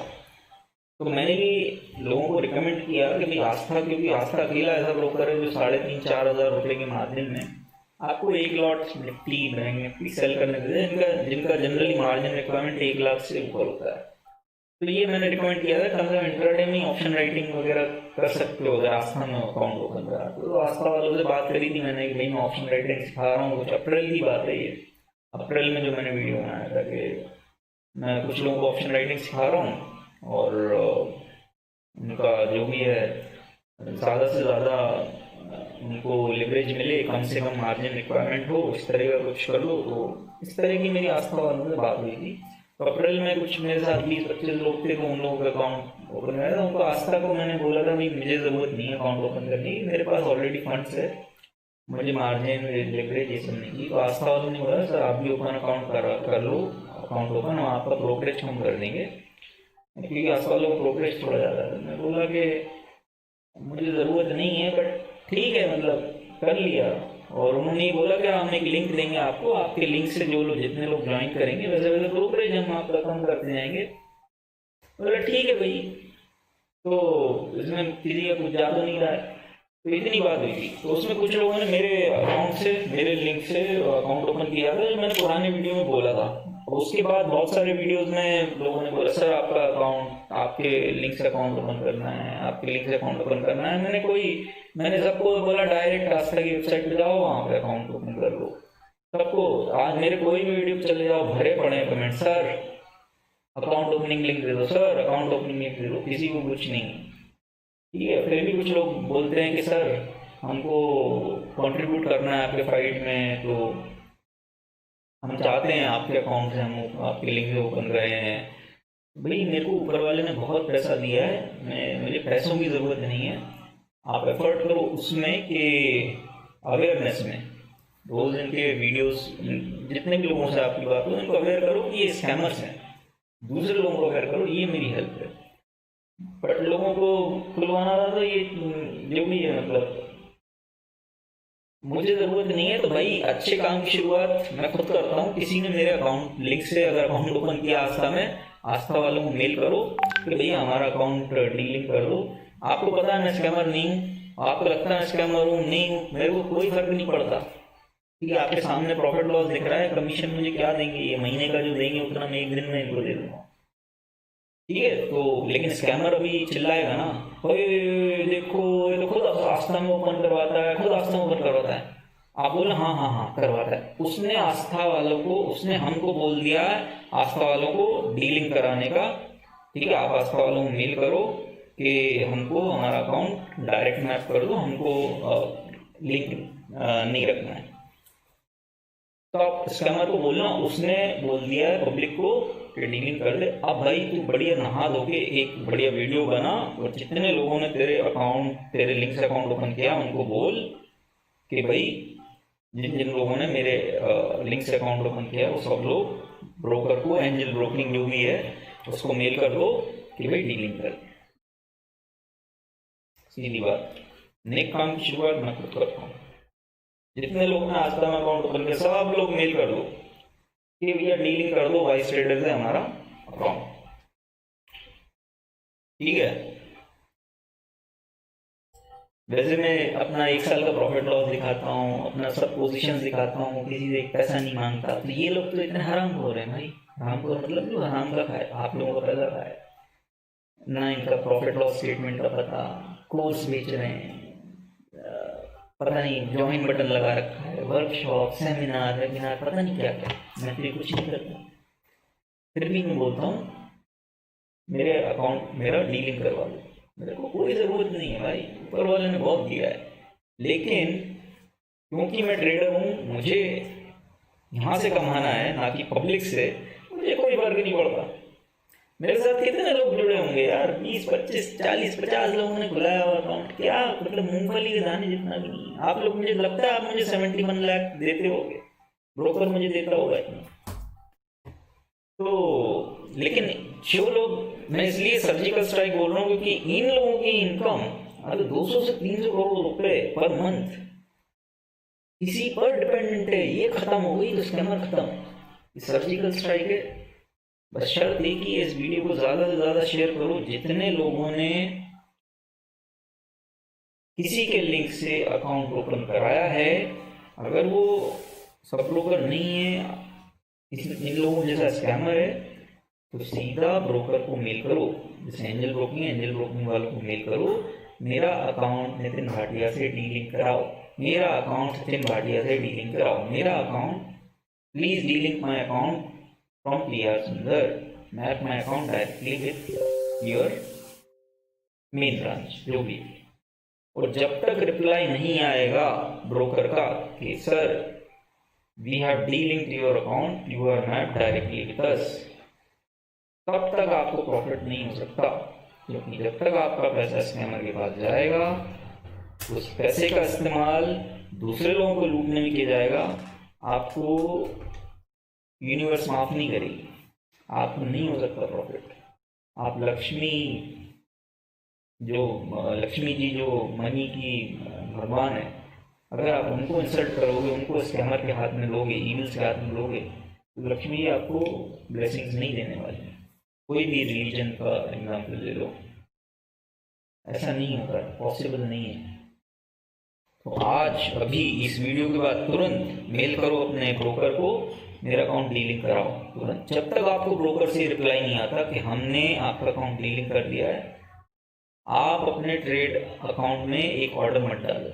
तो मैंने भी लोगों को रिकमेंड किया कि भाई आस्था, क्योंकि आस्था अकेला ऐसा ब्रोकर है जो 3,500-4 हज़ार रुपये के मार्जिन में आपको एक lot Nifty Bank Nifty sell करने देते हैं, जिनका जनरली मार्जिन रिक्वायरमेंट 1 लाख से ऊपर होता है। तो ये मैंने रिकमेंड किया था, कम से कम इंट्राडे में ऑप्शन राइटिंग वगैरह कर सकते हो अगर आस्था में अकाउंट ओपन करा। तो आस्था वालों से बात करी थी मैंने कि भाई मैं ऑप्शन राइटिंग सिखा रहा हूँ, कुछ अप्रैल की बात है ये, अप्रैल में जो मैंने वीडियो बनाया था कि मैं कुछ लोगों को ऑप्शन राइटिंग सिखा रहा हूँ, और उनका जो भी है ज़्यादा से ज़्यादा उनको लिवरेज मिले, कम से कम मार्जिन रिक्वायरमेंट हो, इस तरह का कुछ कर लो। तो इस तरह की मेरी आस्था वालों से बात हुई थी। तो अप्रैल में कुछ मेरे साथ 20-25 लोग थे, तो उन लोगों का अकाउंट ओपन कराया था। उनको आस्था को मैंने बोला था भाई मुझे ज़रूरत नहीं है अकाउंट ओपन करने की, मेरे पास ऑलरेडी फंड्स है, मुझे मार्जिन लिवरेज ये सब नहीं की। तो आस्था वालों ने बोला सर आप भी ओपन अकाउंट कर लो, अकाउंट ओपन, हम आपका ब्रोकरेज कम कर देंगे, क्योंकि आस्था वालों को ब्रोकरेज थोड़ा ज़्यादा है। मैं बोला कि मुझे ज़रूरत नहीं है, बट ठीक है, मतलब कर लिया। और उन्होंने बोला कि हम एक लिंक देंगे आपको, आपके लिंक से जो लोग जितने लोग ज्वाइन करेंगे वैसे वैसे ब्रोकरेज हम आपका कम करते जाएंगे। बोला ठीक है भाई, तो इसमें किसी का कुछ ज़्यादा नहीं रहा है। तो इतनी बात हुई थी। तो उसमें कुछ लोगों ने मेरे अकाउंट से, मेरे लिंक से अकाउंट ओपन किया था, जो मैंने पुराने वीडियो में बोला था। और उसके बाद बहुत सारे वीडियोस में लोगों ने बोला सर आपका अकाउंट आपके लिंक से अकाउंट ओपन करना है, आपके लिंक से अकाउंट ओपन करना है। मैंने सबको बोला डायरेक्ट आस्था की वेबसाइट पे जाओ, वहाँ पे अकाउंट ओपन कर लो। सबको आज मेरे कोई भी वीडियो पे चले जाओ, भरे पड़े हैं comment, sir account opening link दे दो, सर अकाउंट ओपनिंग लिंक दे दो, किसी को कुछ नहीं। ठीक है, फिर भी कुछ लोग बोलते हैं कि सर हमको कंट्रीब्यूट करना है आपके फाइट में, तो हम चाहते हैं आपके अकाउंट से हम आपके लिंक से ओपन रहे हैं। भाई मेरे को ऊपर वाले ने बहुत पैसा दिया है, मुझे पैसों की ज़रूरत नहीं है। आप एफर्ट करो उसमें कि अवेयरनेस में, रोज़ इनके वीडियोस जितने भी लोगों से आपकी बात हो इनको अवेयर करो कि ये स्कैमर्स हैं, दूसरे लोगों को अवेयर करो, ये मेरी हेल्प है। बट लोगों को खुलवाना था तो ये जो भी है, मतलब मुझे ज़रूरत नहीं है। तो भाई अच्छे काम की शुरुआत मैं खुद करता हूँ। किसी ने मेरे अकाउंट लिंक से अगर अकाउंट ओपन किया आस्था में, आस्था वालों को मेल करो कि भैया हमारा अकाउंट डीलिंक कर दो। आपको पता है मैं स्कैमर नहीं हूँ, आपको लगता है मैं स्कैमर हूँ, नहीं हूँ, मेरे को कोई फर्क नहीं पड़ता। ठीक है, आपके सामने प्रॉफिट लॉस दिख रहा है, कमीशन मुझे क्या देंगे, ये महीने का जो देंगे उतना मैं एक दिन में इनको दे दूंगा। ठीक है, तो लेकिन स्कैमर अभी चिल्लाएगा ना, ओए देखो ये तो खुद आस्था में ओपन करवाता है, खुद आस्था में ओपन करवाता है। आप बोले हाँ हाँ हाँ करवाता है, उसने आस्था वालों को, उसने हमको बोल दिया आस्था वालों को डीलिंग कराने का। ठीक है, आप आस्था वालों को मेल करो कि हमको हमारा अकाउंट डायरेक्ट मैप कर दो, हमको लिंक नहीं रखना है। तो आप स्कैमर को बोलना उसने बोल दिया है पब्लिक को कि डीलिंग कर दे। अब भाई तू बढ़िया नहा धो के एक बढ़िया वीडियो बना और जितने लोगों ने तेरे लिंक से अकाउंट ओपन किया उनको बोल कि भाई जिन जिन लोगों ने मेरे लिंक से अकाउंट ओपन किया वो सब लोग ब्रोकर को, एंजल ब्रोकिंग जो भी है उसको मेल कर दो कि भाई डीलिंग कर। सीधी बात, नेक काम की शुरुआत मैं खुद करता हूँ। जितने लोग ने आस्था में अकाउंट ओपन किया सब लोग मेल कर दो कि भैया डीलिंग कर दो वाइस ट्रेडर से हमारा अकाउंट। ठीक है, वैसे मैं अपना 1 साल का प्रॉफिट लॉस दिखाता हूँ, अपना सब पोजीशन दिखाता हूँ, किसी से एक पैसा नहीं मांगता। तो ये लोग तो इतने हराम हो रहे हैं भाई, हराम को मतलब जो हराम का खाए, आप लोगों का पैसा खाए ना, इनका प्रॉफिट लॉस स्टेटमेंट का पता, कोर्स बेच रहे हैं, पता नहीं ज्वाइन बटन लगा रखा है, वर्कशॉप सेमिनार वेबिनार पता नहीं क्या क्या। मैं तो कुछ नहीं करता, फिर भी मैं बोलता हूँ मेरे अकाउंट मेरा डीलिंग करवा दो। मेरे को कोई ज़रूरत नहीं है भाई, ऊपर वाले ने बहुत दिया है। लेकिन क्योंकि मैं ट्रेडर हूँ, मुझे यहाँ से कमाना है ना कि पब्लिक से, मुझे कोई फर्क नहीं पड़ता। मेरे साथ कितने लोग जुड़े होंगे यार, 20 25 40 50 लोगों ने खुलाया हुआ अकाउंट, क्या मतलब मूंगफली के दाने जितना भी नहीं। आप लोग, मुझे लगता है आप मुझे 71 लाख देते होगे, ब्रोकर मुझे देता होगा इतना। तो लेकिन जो लोग, मैं इसलिए सर्जिकल स्ट्राइक बोल रहा हूँ क्योंकि इन लोगों की इनकम अगर 200 से 300 करोड़ रुपए पर मंथ किसी पर डिपेंडेंट है, ये खत्म हो गई तो स्कैमर खत्म। सर्जिकल स्ट्राइक है। बस शर्त एक ही है, इस वीडियो को ज़्यादा से ज़्यादा शेयर करो। जितने लोगों ने किसी के लिंक से अकाउंट ओपन कराया है, अगर वो सब ब्रोकर नहीं है, इन लोगों जैसा स्कैमर है, तो सीधा ब्रोकर को मेल करो। जैसे एंजल ब्रोकिंग वालों को मेल करो, मेरा अकाउंट नितिन भाटिया से डीलिंग कराओ, मेरा अकाउंट सचिन भाटिया से डीलिंग कराओ, मेरा account please delink my account from PR Sundar, map my account directly with your main branch जो भी। और जब तक रिप्लाई नहीं आएगा ब्रोकर का कि sir we have delinked your account, you are map directly with us, तब तक आपको प्रॉफिट नहीं हो सकता। क्योंकि जब तक आपका पैसा स्कैमर के पास जाएगा, उस पैसे का इस्तेमाल दूसरे लोगों को लूटने में किया जाएगा, आपको यूनिवर्स माफ नहीं करेगी, आपको नहीं हो सकता प्रॉफिट। आप लक्ष्मी जी जो मनी की भगवान है, अगर आप उनको इंसल्ट करोगे, उनको स्कैमर के हाथ में लोगे, ईमेल्स के हाथ में लोगे, तो लक्ष्मी जी आपको ब्लेसिंग्स नहीं देने वाली। कोई भी रिलीजन का एग्जाम्पल ले लो, ऐसा नहीं होता, पॉसिबल नहीं है। तो आज अभी इस वीडियो के बाद तुरंत मेल करो अपने ब्रोकर को, मेरा अकाउंट डीलिंक कराओ तुरंत। जब तक आपको ब्रोकर से रिप्लाई नहीं आता कि हमने आपका अकाउंट डीलिंक कर दिया है, आप अपने ट्रेड अकाउंट में एक ऑर्डर मत डालो।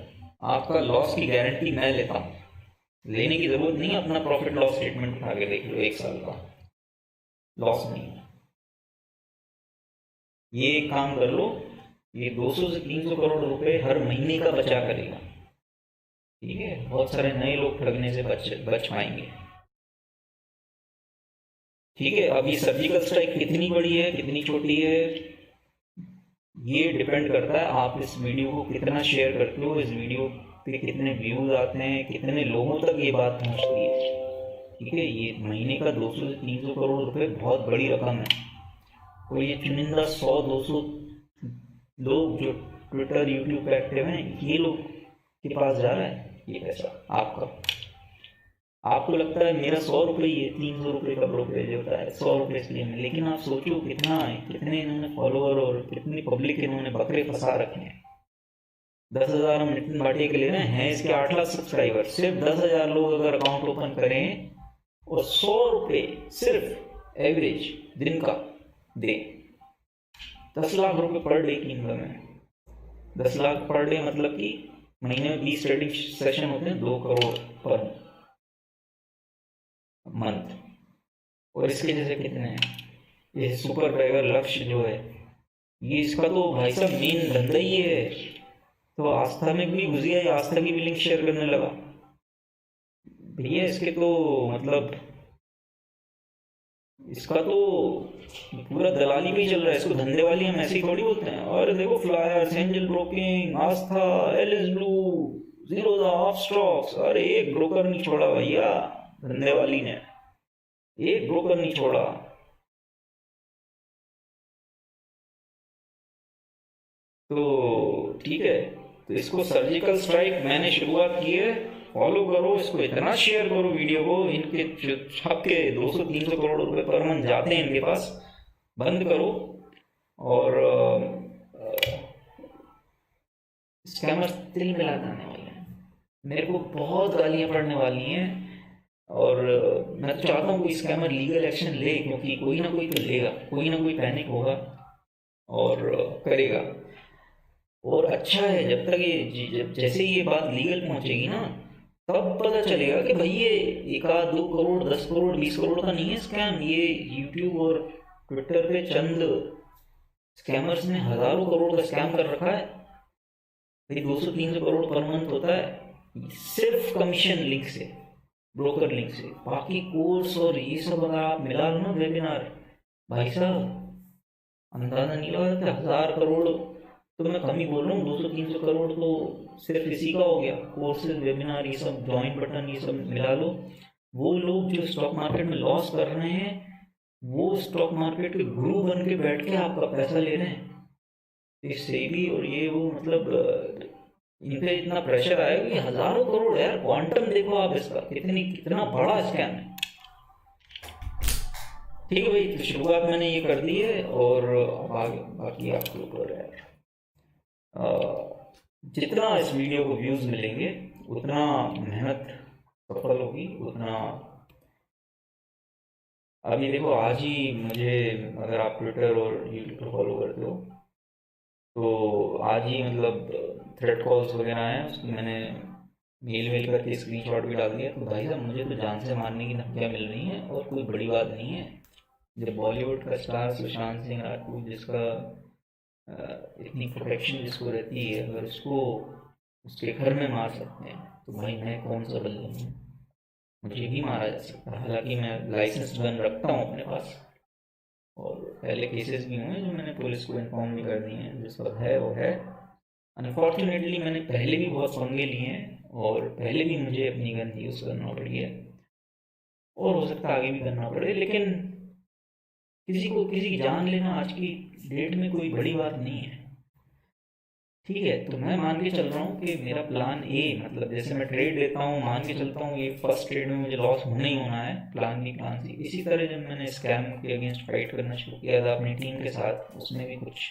आपका लॉस की गारंटी मैं लेता हूँ, लेने की जरूरत नहीं है। अपना प्रॉफिट लॉस स्टेटमेंट उठा के देख लो, 1 साल का लॉस नहीं है। ये एक काम कर लो, ये 200 से 300 करोड़ रुपए हर महीने का बचा करेगा। ठीक है, बहुत सारे नए लोग ठगने से बच पाएंगे। ठीक है, अब ये सर्जिकल स्ट्राइक कितनी बड़ी है कितनी छोटी है, ये डिपेंड करता है आप इस वीडियो को कितना शेयर करते हो, इस वीडियो पे कितने व्यूज आते हैं, कितने लोगों तक ये बात पहुंचती है। ठीक है, ये महीने का 200 से 300 करोड़ रुपए बहुत बड़ी रकम है। तो ये चुनिंदा 100-200 लोग जो ट्विटर यूट्यूब पे एक्टिव हैं, ये लोग के पास जा रहा है ये पैसा आपका। आपको लगता है मेरा 100 रुपये, ये 300 रुपये का ब्रोकरेज होता है, 100 रुपये इसलिए, लेकिन आप सोचो कितना है, कितने इन्होंने फॉलोअर और कितनी पब्लिक इन्होंने बकरे फंसा रखे हैं। 10,000 हम नितिन भाटिया के ले रहे हैं, इसके 8 लाख सब्सक्राइबर। सिर्फ 10,000 लोग अगर अकाउंट ओपन करें और 100 रुपये सिर्फ एवरेज दिन का दे, 10 लाख रुपए पर डे की इनकम है। 10 लाख पर डे मतलब कि महीने में 20 ट्रेडिंग सेशन होते हैं, 2 करोड़ पर मंथ। और इसके जैसे कितने हैं, ये सुपर टाइगर लक्ष्य जो है, ये इसका तो भाई साहब मेन धंधा ही है। तो आस्था में भी घुस गया, आस्था की भी लिंक शेयर करने लगा भैया। इसके तो मतलब इसका तो पूरा दलाली भी चल रहा है, इसको धंधे वाली हम ऐसे ही थोड़ी बोलते हैं। और देखो flyers, angel broking, Aastha, Alice Blue, Zerodha, Upstox, अरे एक ब्रोकर नहीं छोड़ा भैया धंधे वाली ने, एक ब्रोकर नहीं छोड़ा। तो ठीक है, तो इसको सर्जिकल स्ट्राइक मैंने शुरुआत की है, फॉलो करो इसको, इतना शेयर करो वीडियो को। इनके छापके 200-300 करोड़ रुपए पर मंथ जाते हैं इनके पास, बंद करो। और स्कैमर तिल मिला जाने वाले हैं, मेरे को बहुत गालियां पड़ने वाली हैं। और मैं तो चाहता हूँ कोई स्कैमर लीगल एक्शन ले, क्योंकि कोई ना कोई तो लेगा, कोई ना कोई पैनिक होगा और करेगा। और अच्छा है जब तक ये जैसे ये बात लीगल पहुंचेगी ना, तब पता चलेगा कि भाई ये 1-2 करोड़, 10 करोड़, 20 करोड़ का नहीं है स्कैम। ये यूट्यूब और ट्विटर पे चंद स्कैमर्स ने हजारों करोड़ का स्कैम कर रखा है। भाई 200-300 करोड़ पर मंथ होता है सिर्फ कमीशन लिंक से, ब्रोकर लिंक से। बाकी कोर्स और ये सब अगर आप मिला लो ना, वेबिनार, भाई साहब अंदाजा नहीं लगा कि 1,000 करोड़, तो मैं कम ही बोल रहा हूँ, 200-300 करोड़ तो सिर्फ इसी का हो गया। कोर्सेज, वेबिनार, ये सब, ज्वाइन बटन, ये सब मिला लो। वो लोग जो स्टॉक मार्केट में लॉस कर रहे हैं, वो स्टॉक मार्केट के गुरु बन के बैठ के आपका पैसा ले रहे हैं। इससे भी और ये वो मतलब इन पे इतना प्रेशर आएगा कि हजारों करोड़, यार क्वांटम देखो आप इसका, कितना बड़ा स्कैम है। ठीक है भाई, तो शुरुआत मैंने ये कर दी है, और अब आगे बाकी आपके ऊपर है। जितना इस वीडियो को व्यूज मिलेंगे उतना मेहनत सफल होगी, उतना। अभी देखो आज ही मुझे, अगर आप ट्विटर और यूट्यूब पर फॉलो करते हो, तो आज ही मतलब थ्रेड कॉल्स वगैरह आए, उसकी मैंने मेल करके स्क्रीनशॉट भी डाल दिया। तो भाई साहब मुझे तो जान से मारने की धमकियाँ मिल रही हैं, और कोई बड़ी बात नहीं है। जब बॉलीवुड का स्टार सुशांत सिंह राजपूत, जिसका इतनी प्रोटेक्शन जिसको रहती है, अगर उसको उसके घर में मार सकते हैं, तो भाई मैं कौन सा बल्ले हूँ, मुझे भी मारा जा सकता है। हालांकि मैं लाइसेंस गन रखता हूँ अपने पास, और पहले केसेस भी हुए जो मैंने पुलिस को इन्फॉर्म भी कर दिए हैं। जिस वक्त है वो है। अनफॉर्चुनेटली मैंने पहले भी बहुत पंगे लिए हैं, और पहले भी मुझे अपनी गन यूज़ करना पड़ी है, और हो सकता है आगे भी करना पड़े। लेकिन किसी की जान लेना आज की डेट में कोई बड़ी बात नहीं है। ठीक है, तो मैं मान के चल रहा हूँ कि मेरा प्लान ए, मतलब जैसे मैं ट्रेड लेता हूँ, मान के चलता हूँ ये फर्स्ट ट्रेड में मुझे लॉस होना ही होना है, प्लान बी प्लान सी। इसी तरह जब मैंने स्कैम के अगेंस्ट फाइट करना शुरू किया था अपनी टीम के साथ, उसमें भी कुछ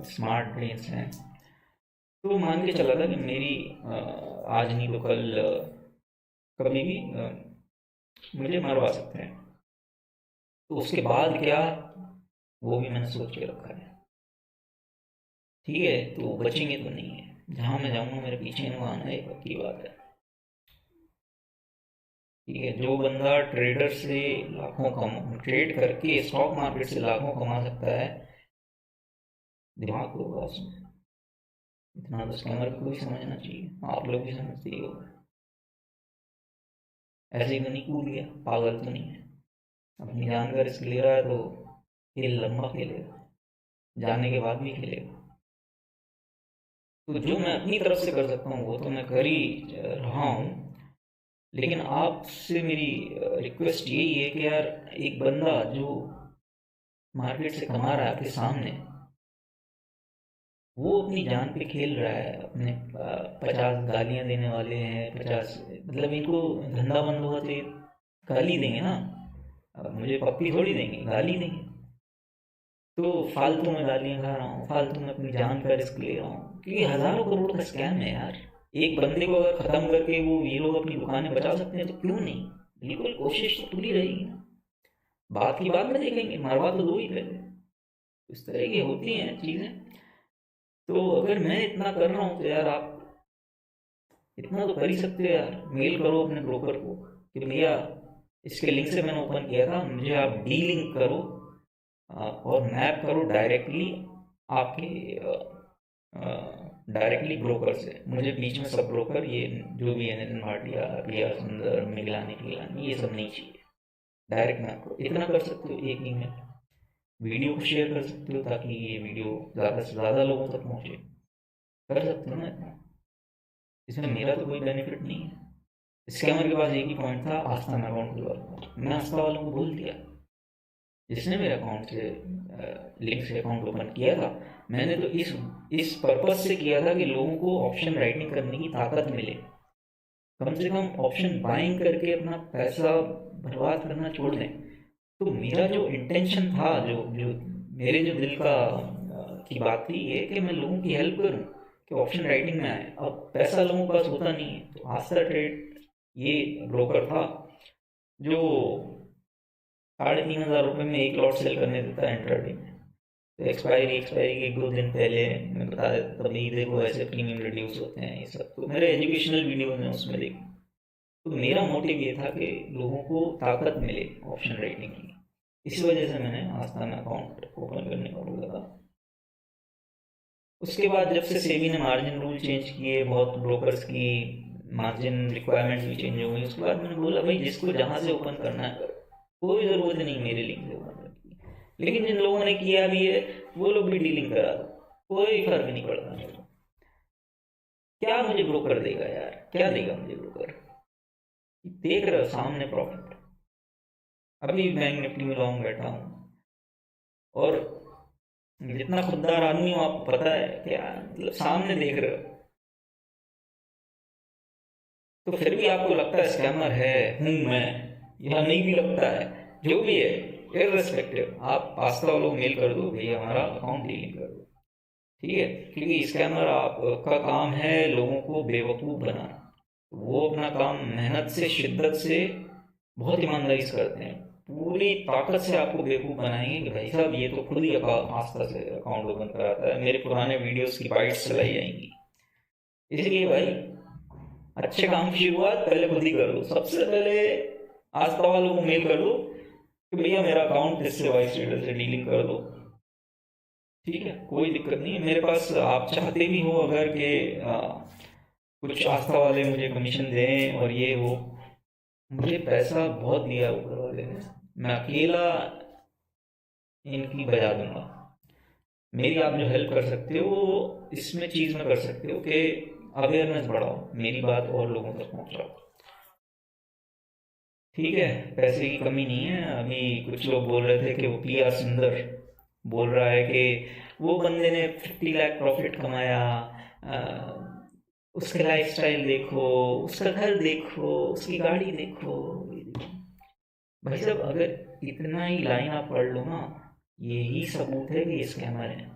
स्मार्ट ब्रेन्स हैं, तो मान के चला था कि मेरी आज नहीं तो कल कभी भी मुझे मरवा सकते हैं। तो उसके बाद क्या, वो भी मैंने सोच के रखा है। ठीक है, तो बचेंगे तो नहीं है, जहाँ मैं जाऊँगा मेरे पीछे इनको आना है, पक्की बात है। ठीक है, जो बंदा ट्रेडर से लाखों कमा, ट्रेड करके स्टॉक मार्केट से लाखों कमा सकता है, दिमाग तो होगा उसमें। इतना तो स्कैमर को भी समझना चाहिए, आप लोग भी समझते ही हो। ऐसे ही तो नहीं कूद गया, पागल तो नहीं है। अपनी जान का रिस्क ले रहा है तो खेल लंबा खेलेगा, जानने के बाद भी खेलेगा। तो जो मैं अपनी तरफ से कर सकता हूँ वो तो मैं कर ही रहा हूँ। लेकिन आपसे मेरी रिक्वेस्ट यही है कि यार, एक बंदा जो मार्केट से कमा रहा है आपके सामने, वो अपनी जान पे खेल रहा है। अपने 50 गालियां देने वाले हैं, 50, मतलब इनको धंधा बंद होगा तो ये गाली देंगे ना। अब मुझे पप्पी थोड़ी देंगे, गाली देंगे। तो फालतू में गालियां खा रहा हूँ, फालतू में अपनी जान का रिस्क ले रहा हूँ, क्योंकि हजारों करोड़ का स्कैम है यार। एक बंदे को अगर खत्म करके वो ये लोग अपनी दुकानें बचा सकते हैं तो क्यों नहीं। बिल्कुल कोशिश तो पूरी रहेगी ना। बात की बात में देखेंगे, मरवा तो दो ही पहले। इस तरह की होती हैं चीजें। तो अगर मैं इतना कर रहा हूँ तो यार आप इतना तो कर ही सकते हो यार। मेल करो अपने ब्रोकर को कि भैया, इसके लिंक से मैंने ओपन किया था, मुझे आप डी लिंक करो और मैप करो डायरेक्टली आपके डायरेक्टली ब्रोकर से। मुझे बीच में सब ब्रोकर, ये जो भी है, नितिन भाटिया, प्रिया सुंदर, मिगलानी फिगलानी, ये सब नहीं चाहिए। डायरेक्ट मैप करो, इतना कर सकते हो एक ईमेल। वीडियो को शेयर कर सकते हो ताकि ये वीडियो ज़्यादा से ज़्यादा लोगों तक पहुँचे। कर सकते हो ना इतना। इसमें मेरा तो कोई बेनिफिट नहीं है। स्कैमर के पास एक ही पॉइंट था, आस्था में अकाउंट खुलवा दूंगा। मैं आस्था वालों को बोल दिया, जिसने मेरे अकाउंट से लिंक से अकाउंट ओपन किया था, मैंने तो इस पर्पज से किया था कि लोगों को ऑप्शन राइटिंग करने की ताकत मिले। कम से कम ऑप्शन बाइंग करके अपना पैसा बर्बाद करना छोड़ दें। तो मेरा जो इंटेंशन था, जो जो मेरे जो दिल का की बात थी, ये कि मैं लोगों की हेल्प करूं कि ऑप्शन राइटिंग में आए। अब पैसा लोगों के पास होता नहीं है, तो आस्था ट्रेड ये ब्रोकर था जो 3,500 रुपये में एक लॉट सेल करने देता है इंट्राडे में। तो एक्सपायरी के 1-2 दिन पहले मैं बता देता, तभी देखो ऐसे प्रीमियम रिड्यूस होते हैं ये सब। तो मेरे एजुकेशनल वीडियो में उसमें देखो। तो मेरा मोटिव ये था कि लोगों को ताकत मिले ऑप्शन राइटिंग की। इस वजह से मैंने आस्था में अकाउंट ओपन करने का बोला था। उसके बाद जब से सेबी ने मार्जिन रूल चेंज किए, बहुत ब्रोकर्स की मार्जिन रिक्वायरमेंट्स भी चेंज हो गई, उसके बाद मैंने बोला भाई, जिसको जहाँ से ओपन करना है करो, कोई ज़रूरत नहीं मेरे लिंक से ओपन करने की। लेकिन जिन लोगों ने किया भी है वो लोग भी डीलिंग करा दो, कोई फर्क नहीं पड़ता मेरे को। क्या मुझे ब्रोकर देगा यार, क्या देगा मुझे ब्रोकर। देख रहे हो सामने प्रॉफिट, अभी बैंक निफ्टी में लॉन्ग बैठा हूँ, और जितना खुददार आदमी हूँ आपको पता है क्या, मतलब सामने देख रहे हो। तो फिर भी आपको लगता है स्कैमर है हूँ मैं, या नहीं भी लगता है, जो भी है, इररिस्पेक्टिव, आप आस्था वालों को मेल कर दो, भैया हमारा अकाउंट डिलीट कर दो। ठीक है, क्योंकि स्कैमर आपका काम है लोगों को बेवकूफ़ बनाना। वो अपना काम मेहनत से, शिद्दत से, बहुत ईमानदारी से करते हैं। पूरी ताकत से आपको बेवकूफ़ बनाएंगे कि भाई साहब ये तो खुद ही आस्था से अकाउंट ओपन कराता है, मेरे पुराने वीडियोस की बाइट्स चलाई जाएंगी। इसलिए भाई, अच्छे काम की शुरुआत पहले खुद ही कर लो। सबसे पहले आस्था वालों को मेल कर दो कि भैया मेरा अकाउंट इससे वाइस रीडर से डीलिंग कर दो। ठीक है, कोई दिक्कत नहीं है मेरे पास। आप चाहते भी हो अगर कि कुछ आस्था वाले मुझे कमीशन दें और ये वो, मुझे पैसा बहुत दिया ऊपर वाले ने, मैं अकेला इनकी बजा दूंगा। मेरी आप जो हेल्प कर सकते हो वो इसमें चीज़ में कर सकते हो कि अवेयरनेस बढ़ाओ, मेरी बात और लोगों तक पहुंचाओ। ठीक है, पैसे की कमी नहीं है। अभी कुछ लोग बोल रहे थे कि वो पीआर सुंदर बोल रहा है कि वो बंदे ने 50 लाख प्रॉफिट कमाया, अ, उसका लाइफस्टाइल देखो, उसका घर देखो, उसकी गाड़ी देखो। भाई साहब, अगर इतना ही लाइन आप पढ़ लो ना, यही सबूत है कि ये स्कैमर है।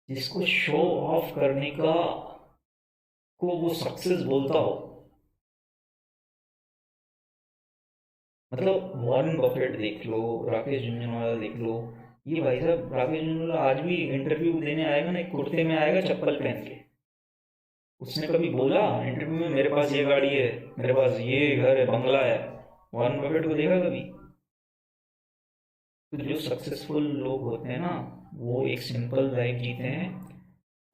जिसको शो ऑफ करने का को वो सक्सेस बोलता हो, मतलब वॉरेन बफेट देख लो, राकेश झुंझुनवाला देख लो, ये भाई साहब राकेश झुंझुनवाला आज भी इंटरव्यू देने आएगा ना, एक कुर्ते में आएगा चप्पल पहन के। उसने कभी बोला इंटरव्यू में मेरे पास ये गाड़ी है, मेरे पास ये घर है, बंगला है? वॉरेन बफेट को देखा कभी? तो जो सक्सेसफुल लोग होते हैं ना, वो एक सिंपल लाइफ जीते हैं।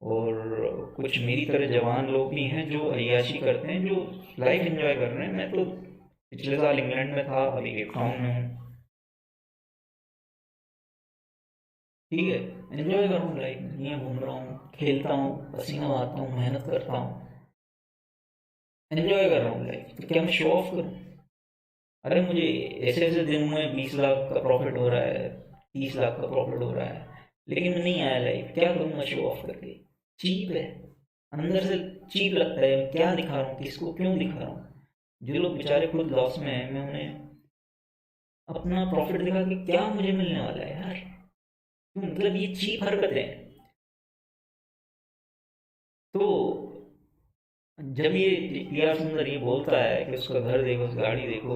और कुछ मेरी तरह जवान लोग भी हैं जो अय्याशी करते हैं, जो लाइफ एंजॉय कर रहे हैं। मैं तो पिछले साल इंग्लैंड में था, अभी केप टाउन में हूँ। ठीक है, एंजॉय कर रहा हूँ लाइफ, दुनिया घूम रहा हूँ, खेलता हूँ, पसीना बहाता हूँ, मेहनत करता हूँ, एंजॉय कर रहा हूँ लाइफ। तो क्या मैं शो ऑफ करूँ? अरे मुझे ऐसे ऐसे दिन में 20 लाख का प्रॉफिट हो रहा है, 30 लाख का प्रॉफिट हो रहा है, लेकिन नहीं आया लाइफ। क्या करूँ मैं शो ऑफ करके? चीप है, अंदर से चीप लगता है। क्या दिखा रहा हूँ, किसको क्यों दिखा रहा हूँ? जो लोग बेचारे खुद लॉस में हैं, मैं उन्हें अपना प्रॉफिट दिखा के क्या मुझे मिलने वाला है यार? क्यों? मतलब ये चीप हरकतें हैं। तो जब ये पीआर सुंदर ये बोलता है कि उसका घर देखो, उस गाड़ी देखो,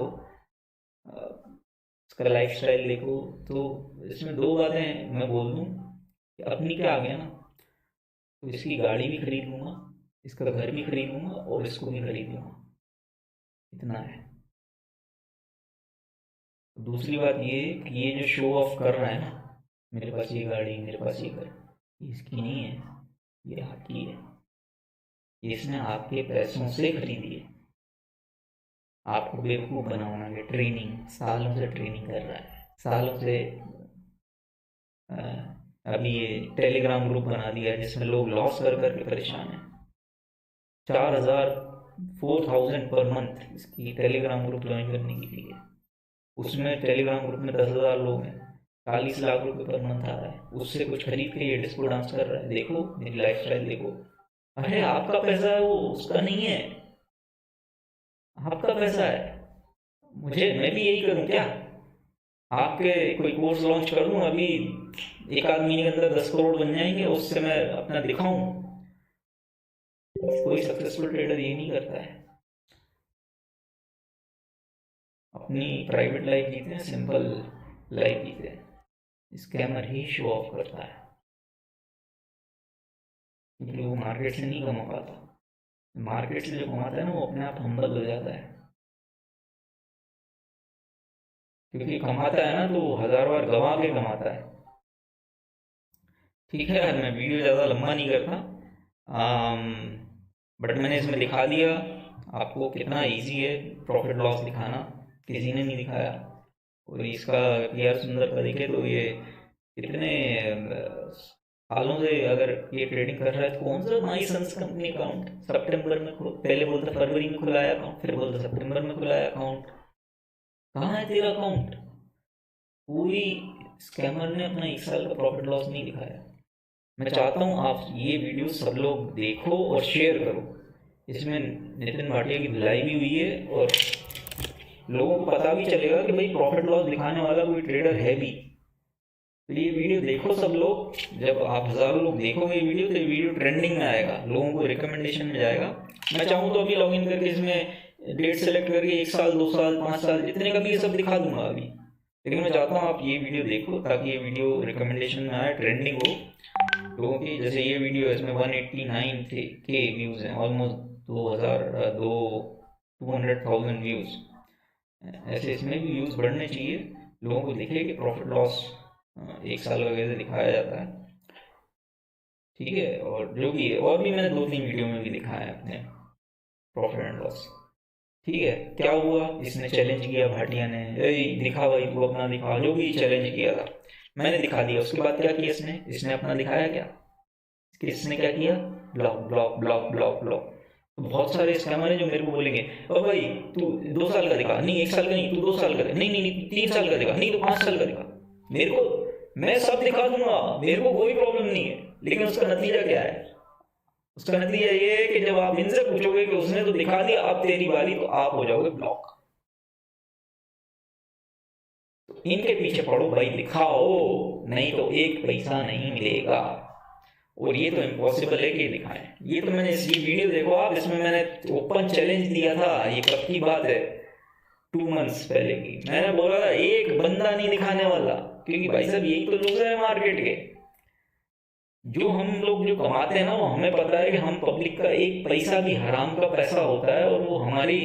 उसका लाइफस्टाइल देखो, तो इसमें दो बातें मैं बोल दूं कि अपनी क्या आ गया ना, तो इसकी गाड़ी भी खरीद लूंगा, इसका घर भी खरीद लूंगा और इसको भी खरीद लूंगा। इतना है। दूसरी बात ये कि ये जो शो ऑफ कर रहा है ना, मेरे पास ये गाड़ी, मेरे पास ये घर, ये इसकी नहीं है, ये आपकी है। ये इसने आपके पैसों से खरीदी है। आपको बेवकूफ़ बनाना है। ट्रेनिंग, सालों से ट्रेनिंग कर रहा है, सालों से। अ, अभी ये टेलीग्राम ग्रुप बना दिया है जिसमें लोग लॉस कर करके परेशान हैं। 4,000, 4,000 पर मंथ इसकी टेलीग्राम ग्रुप ज्वाइन करने की फी है। उसमें टेलीग्राम ग्रुप में 10,000 लोग हैं, 40 लाख रुपए पर मंथ आ रहा है। उससे कुछ खरीद के ये डिस्को डांस कर रहा है। देखो मेरी लाइफ स्टाइल देखो। अरे आपका पैसा है वो, उसका नहीं है, आपका पैसा है। मुझे, मैं भी यही करूं क्या? आपके कोई कोर्स लॉन्च कर दूं अभी, एक आध महीने के अंदर 10 करोड़ बन जाएंगे, उससे मैं अपना दिखाऊं? कोई सक्सेसफुल ट्रेडर ये नहीं करता है। अपनी प्राइवेट लाइफ जीते हैं, सिंपल लाइफ जीते हैं। स्कैमर ही शो ऑफ करता है, क्योंकि वो मार्केट से नहीं कमा पाता। मार्केट से जो कमाता है ना, वो अपने आप हम्बल हो जाता है। क्योंकि कमाता है ना, तो वो 1000 बार गंवा के कमाता है। ठीक है यार, मैं वीडियो ज़्यादा लंबा नहीं करता, बट मैंने इसमें दिखा दिया आपको कितना इजी है प्रॉफिट लॉस दिखाना। किसी ने नहीं दिखाया। और इसका पीआर सुंदर का देखे तो ये कितने सालों से अगर ये ट्रेडिंग कर रहा है, तो कौन सा माई सन्स कंपनी अकाउंट सितंबर में पहले बोलता फरवरी में खुलाया अकाउंट, फिर बोलता सितंबर में खुलाया अकाउंट। कहाँ है तेरा अकाउंट? कोई स्कैमर ने अपना 1 साल का प्रॉफिट लॉस नहीं दिखाया। मैं चाहता हूँ आप ये वीडियो सब लोग देखो और शेयर करो। इसमें नितिन भाटिया की धुलाई भी हुई है और लोगों को पता भी चलेगा कि भाई प्रॉफिट लॉस दिखाने वाला कोई ट्रेडर है भी। तो ये वीडियो देखो सब लोग। जब आप हज़ारों लोग देखोगे ये वीडियो, तो ये वीडियो ट्रेंडिंग में आएगा, लोगों को रिकमेंडेशन में जाएगा। मैं चाहूँ तो अभी लॉगिन करके इसमें डेट सेलेक्ट करके 1 साल, 2 साल, 5 साल, जितने का भी ये सब दिखा दूंगा अभी। लेकिन मैं चाहता हूँ आप ये वीडियो देखो ताकि ये वीडियो रिकमेंडेशन में आए, ट्रेंडिंग हो लोगों की। जैसे ये वीडियो है, इसमें 189 के व्यूज़ हैं, ऑलमोस्ट 200,000 व्यूज़। ऐसे इसमें भी व्यूज़ बढ़ने चाहिए, लोगों को दिखे कि प्रॉफिट लॉस 1 साल का कैसे दिखाया जाता है। ठीक है, और जो भी है, और भी मैंने 2-3 वीडियो में भी दिखाया है अपने प्रॉफिट एंड लॉस। ठीक है, क्या हुआ, इसने चैलेंज किया भाटिया ने, दिखा भाई तू अपना दिखा, जो भी चैलेंज किया था मैंने दिखा दिया। उसके बाद क्या किया इसने अपना दिखाया क्या? इसने क्या किया? Block block block block block. तो बहुत सारे स्कैमर हैं जो मेरे को बोलेंगे, ओ भाई तू 2 साल का दिखा, नहीं 1 साल का नहीं, तू 2 साल का, नहीं नहीं नहीं 3 साल का दिखा, नहीं तो 5 साल का दिखा। मेरे को, मैं सब दिखा दूंगा, मेरे को कोई प्रॉब्लम नहीं है। लेकिन उसका नतीजा क्या है? उसका नतीजा ये है कि जब आप इनसे पूछोगे कि उसने तो दिखा दिया, अब तेरी बारी, तो आप हो जाओगे ब्लॉक। तो इनके पीछे पड़ो भाई, दिखाओ, नहीं तो 1 पैसा नहीं मिलेगा। और ये तो इम्पॉसिबल है कि दिखाएं। ये तो मैंने, इस वीडियो देखो आप, इसमें मैंने ओपन चैलेंज दिया था। ये कब की बात है? 2 मंथ्स पहले की, मैंने बोला था एक बंदा नहीं दिखाने वाला, क्योंकि भाई साहब यही तो लूजर है मार्केट के। जो हम लोग जो कमाते हैं ना, वो हमें पता है कि हम पब्लिक का एक पैसा भी हराम का पैसा होता है, और वो हमारी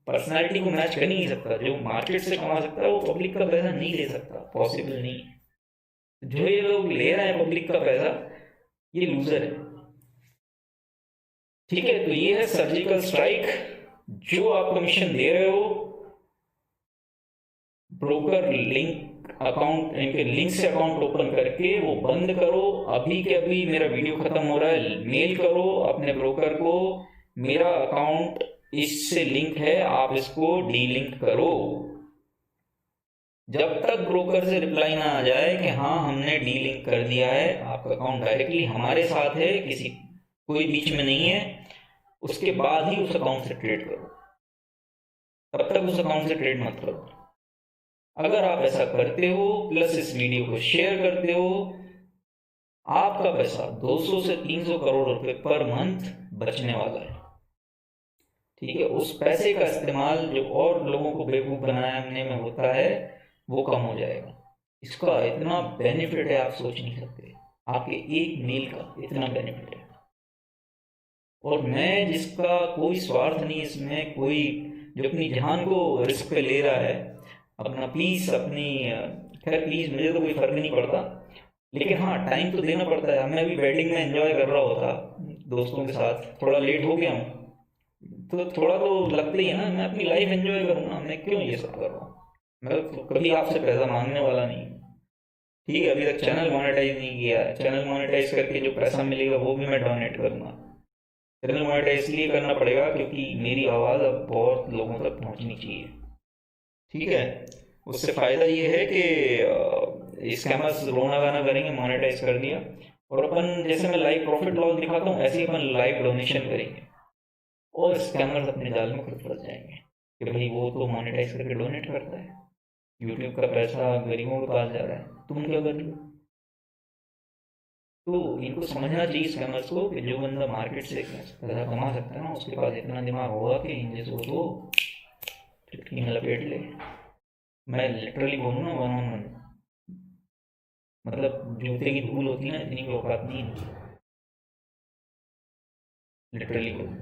पर्सनालिटी को मैच कर नहीं सकता। जो मार्केट से कमा सकता है वो पब्लिक का पैसा नहीं ले सकता, पॉसिबल नहीं। जो ये लोग ले रहे हैं पब्लिक का पैसा, ये लूजर है। ठीक है, तो ये है सर्जिकल स्ट्राइक। जो आप कमीशन दे रहे हो, ब्रोकर लिंक अकाउंट, इनके लिंक से अकाउंट ओपन करके वो बंद करो। अभी के अभी मेरा वीडियो खत्म हो रहा है, मेल करो अपने ब्रोकर को, मेरा अकाउंट इससे लिंक है, आप इसको डीलिंक करो। जब तक ब्रोकर से रिप्लाई ना आ जाए कि हाँ हमने डीलिंक कर दिया है, आपका अकाउंट डायरेक्टली हमारे साथ है, किसी कोई बीच में नहीं है, उसके बाद ही उस अकाउंट से ट्रेड करो। तब तक उस अकाउंट से ट्रेड मत करो। अगर आप ऐसा करते हो, प्लस इस वीडियो को शेयर करते हो, आपका पैसा 200 से 300 करोड़ रुपए पर मंथ बचने वाला है। ठीक है, उस पैसे का इस्तेमाल जो और लोगों को बेवकूफ बनाने में होता है वो कम हो जाएगा। इसका इतना बेनिफिट है, आप सोच नहीं सकते। आपके एक मेल का इतना बेनिफिट है। और मैं, जिसका कोई स्वार्थ नहीं इसमें, कोई जो अपनी जान को रिस्क पे ले रहा है, अपना प्लीज अपनी, खैर प्लीज मुझे तो कोई फर्क नहीं पड़ता, लेकिन हाँ टाइम तो देना पड़ता है। मैं अभी वेडिंग में एंजॉय कर रहा होता दोस्तों के साथ, थोड़ा लेट हो गया हूँ तो थोड़ा तो लगता ही है ना, मैं अपनी लाइफ एंजॉय करूँगा, मैं क्यों ये सब कर रहा हूँ। मैं तो कभी आपसे पैसा मांगने वाला नहीं। ठीक है, अभी तक चैनल मोनेटाइज नहीं किया है, चैनल मोनेटाइज करके जो पैसा मिलेगा वो भी मैं डोनेट करूँगा। चैनल मोनेटाइज इसलिए करना पड़ेगा क्योंकि मेरी आवाज़ अब बहुत लोगों तक पहुँचनी चाहिए। ठीक है, उससे फ़ायदा ये है कि स्कैमर्स रोना गाना करेंगे, मोनेटाइज कर दिया, और अपन जैसे मैं लाइव प्रॉफिट लॉस दिखाता हूँ, ऐसे ही अपन लाइव डोनेशन करेंगे, और स्कैमर्स अपने जाल में खुद फंस जाएंगे कि भाई वो तो मोनेटाइज करके डोनेट करता है, यूट्यूब का पैसा गरीबों के पास जा रहा है, तुम क्या कर रहे हो। तो इनको समझना चाहिए स्कैमर्स को कि जो बंदा मार्केट से पैसा कमा सकता है ना, उसके पास इतना दिमाग होगा कि इन जैसे को चुटकी में लपेट ले। मैं लिटरली बोलूँ ना, 1-on-1, मतलब जूते की धूल होती है ना, इतनी की औकात नहीं है, लिटरली बोलूँ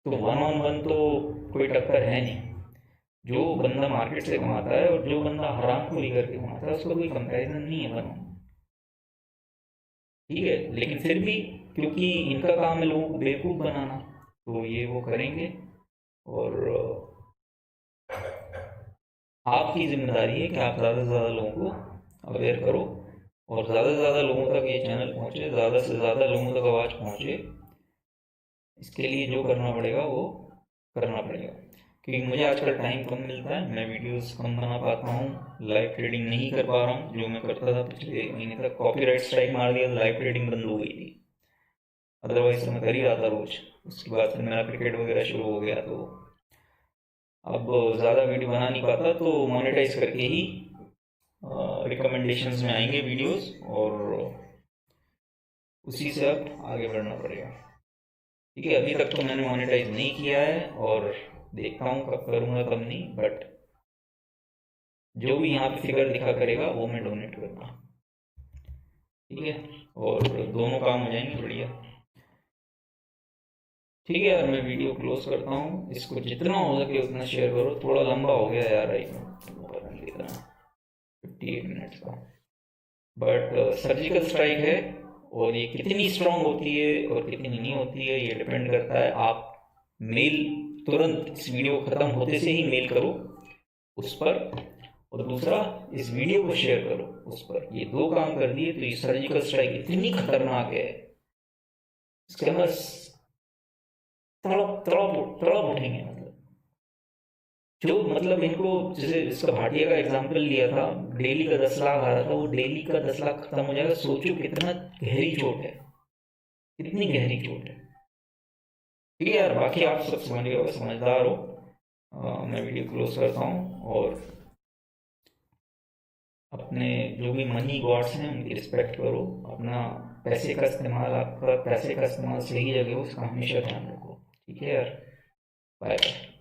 तो 1-on-1 तो कोई टक्कर है नहीं। जो बंदा मार्केट से कमाता है और जो बंदा हराम खोरी करके कमाता है, उसका कोई कंपैरिजन नहीं है 1-on-1। ठीक है, लेकिन फिर भी क्योंकि इनका काम है लोगों को बेवकूफ़ बनाना, तो ये वो करेंगे। और आपकी जिम्मेदारी है कि आप ज़्यादा से ज़्यादा लोगों को अवेयर करो, और ज़्यादा से ज़्यादा लोगों तक ये चैनल पहुँचे, ज़्यादा से ज़्यादा लोगों तक आवाज़ पहुँचे। इसके लिए जो करना पड़ेगा वो करना पड़ेगा, क्योंकि मुझे आजकल टाइम कम मिलता है, मैं वीडियोस कम बना पाता हूँ, लाइव ट्रेडिंग नहीं कर पा रहा हूँ। जो मैं करता था पिछले महीने तक, कॉपीराइट स्ट्राइक मार दिया तो लाइव ट्रेडिंग बंद हो गई थी, अदरवाइज तो मैं कर ही रहा था रोज। उसके बाद फिर मेरा क्रिकेट वगैरह शुरू हो गया, तो अब ज़्यादा वीडियो बना नहीं पाता, तो मोनेटाइज करके ही रिकमेंडेशंस में आएंगे वीडियोस, और उसी से अब आगे बढ़ना पड़ेगा। ठीक है, अभी तक तो मैंने मोनेटाइज नहीं किया है, और देखता हूँ कब करूँगा कब नहीं, बट जो भी यहाँ पे फिगर दिखा करेगा वो मैं डोनेट करूँगा। ठीक है, और दोनों काम हो जाएंगे बढ़िया। ठीक है यार, मैं वीडियो क्लोज करता हूँ, इसको जितना हो सके उतना शेयर करो। थोड़ा लंबा हो गया यार, आई कितना 58 मिनट्स का, बट सर्जिकल स्ट्राइक है, और ये कितनी स्ट्रांग होती है और कितनी नहीं होती है ये डिपेंड करता है। आप मेल तुरंत इस वीडियो खत्म होते से ही मेल करो उस पर, और दूसरा इस वीडियो को शेयर करो उस पर। ये दो काम कर दिए तो ये सर्जिकल स्ट्राइक इतनी खतरनाक है, स्कैमर्स तड़प तड़प तड़प उठेंगे। मतलब इनको, जैसे इसका भाटिया का एग्जाम्पल लिया था, डेली का 10 लाख आ रहा था, वो डेली का 10 लाख खत्म हो जाएगा। सोचो कितना गहरी चोट है, कितनी गहरी चोट है। ठीक है यार, बाकी आप सब समझ गए हो, समझदार हो। मैं वीडियो क्लोज करता हूँ, और अपने जो भी मनी गॉड्स हैं उनकी रिस्पेक्ट करो। अपना पैसे का इस्तेमाल, आपका पैसे का इस्तेमाल सही जगह हो, उसका हमेशा ध्यान रखो। ठीक है यार, बाय बाय।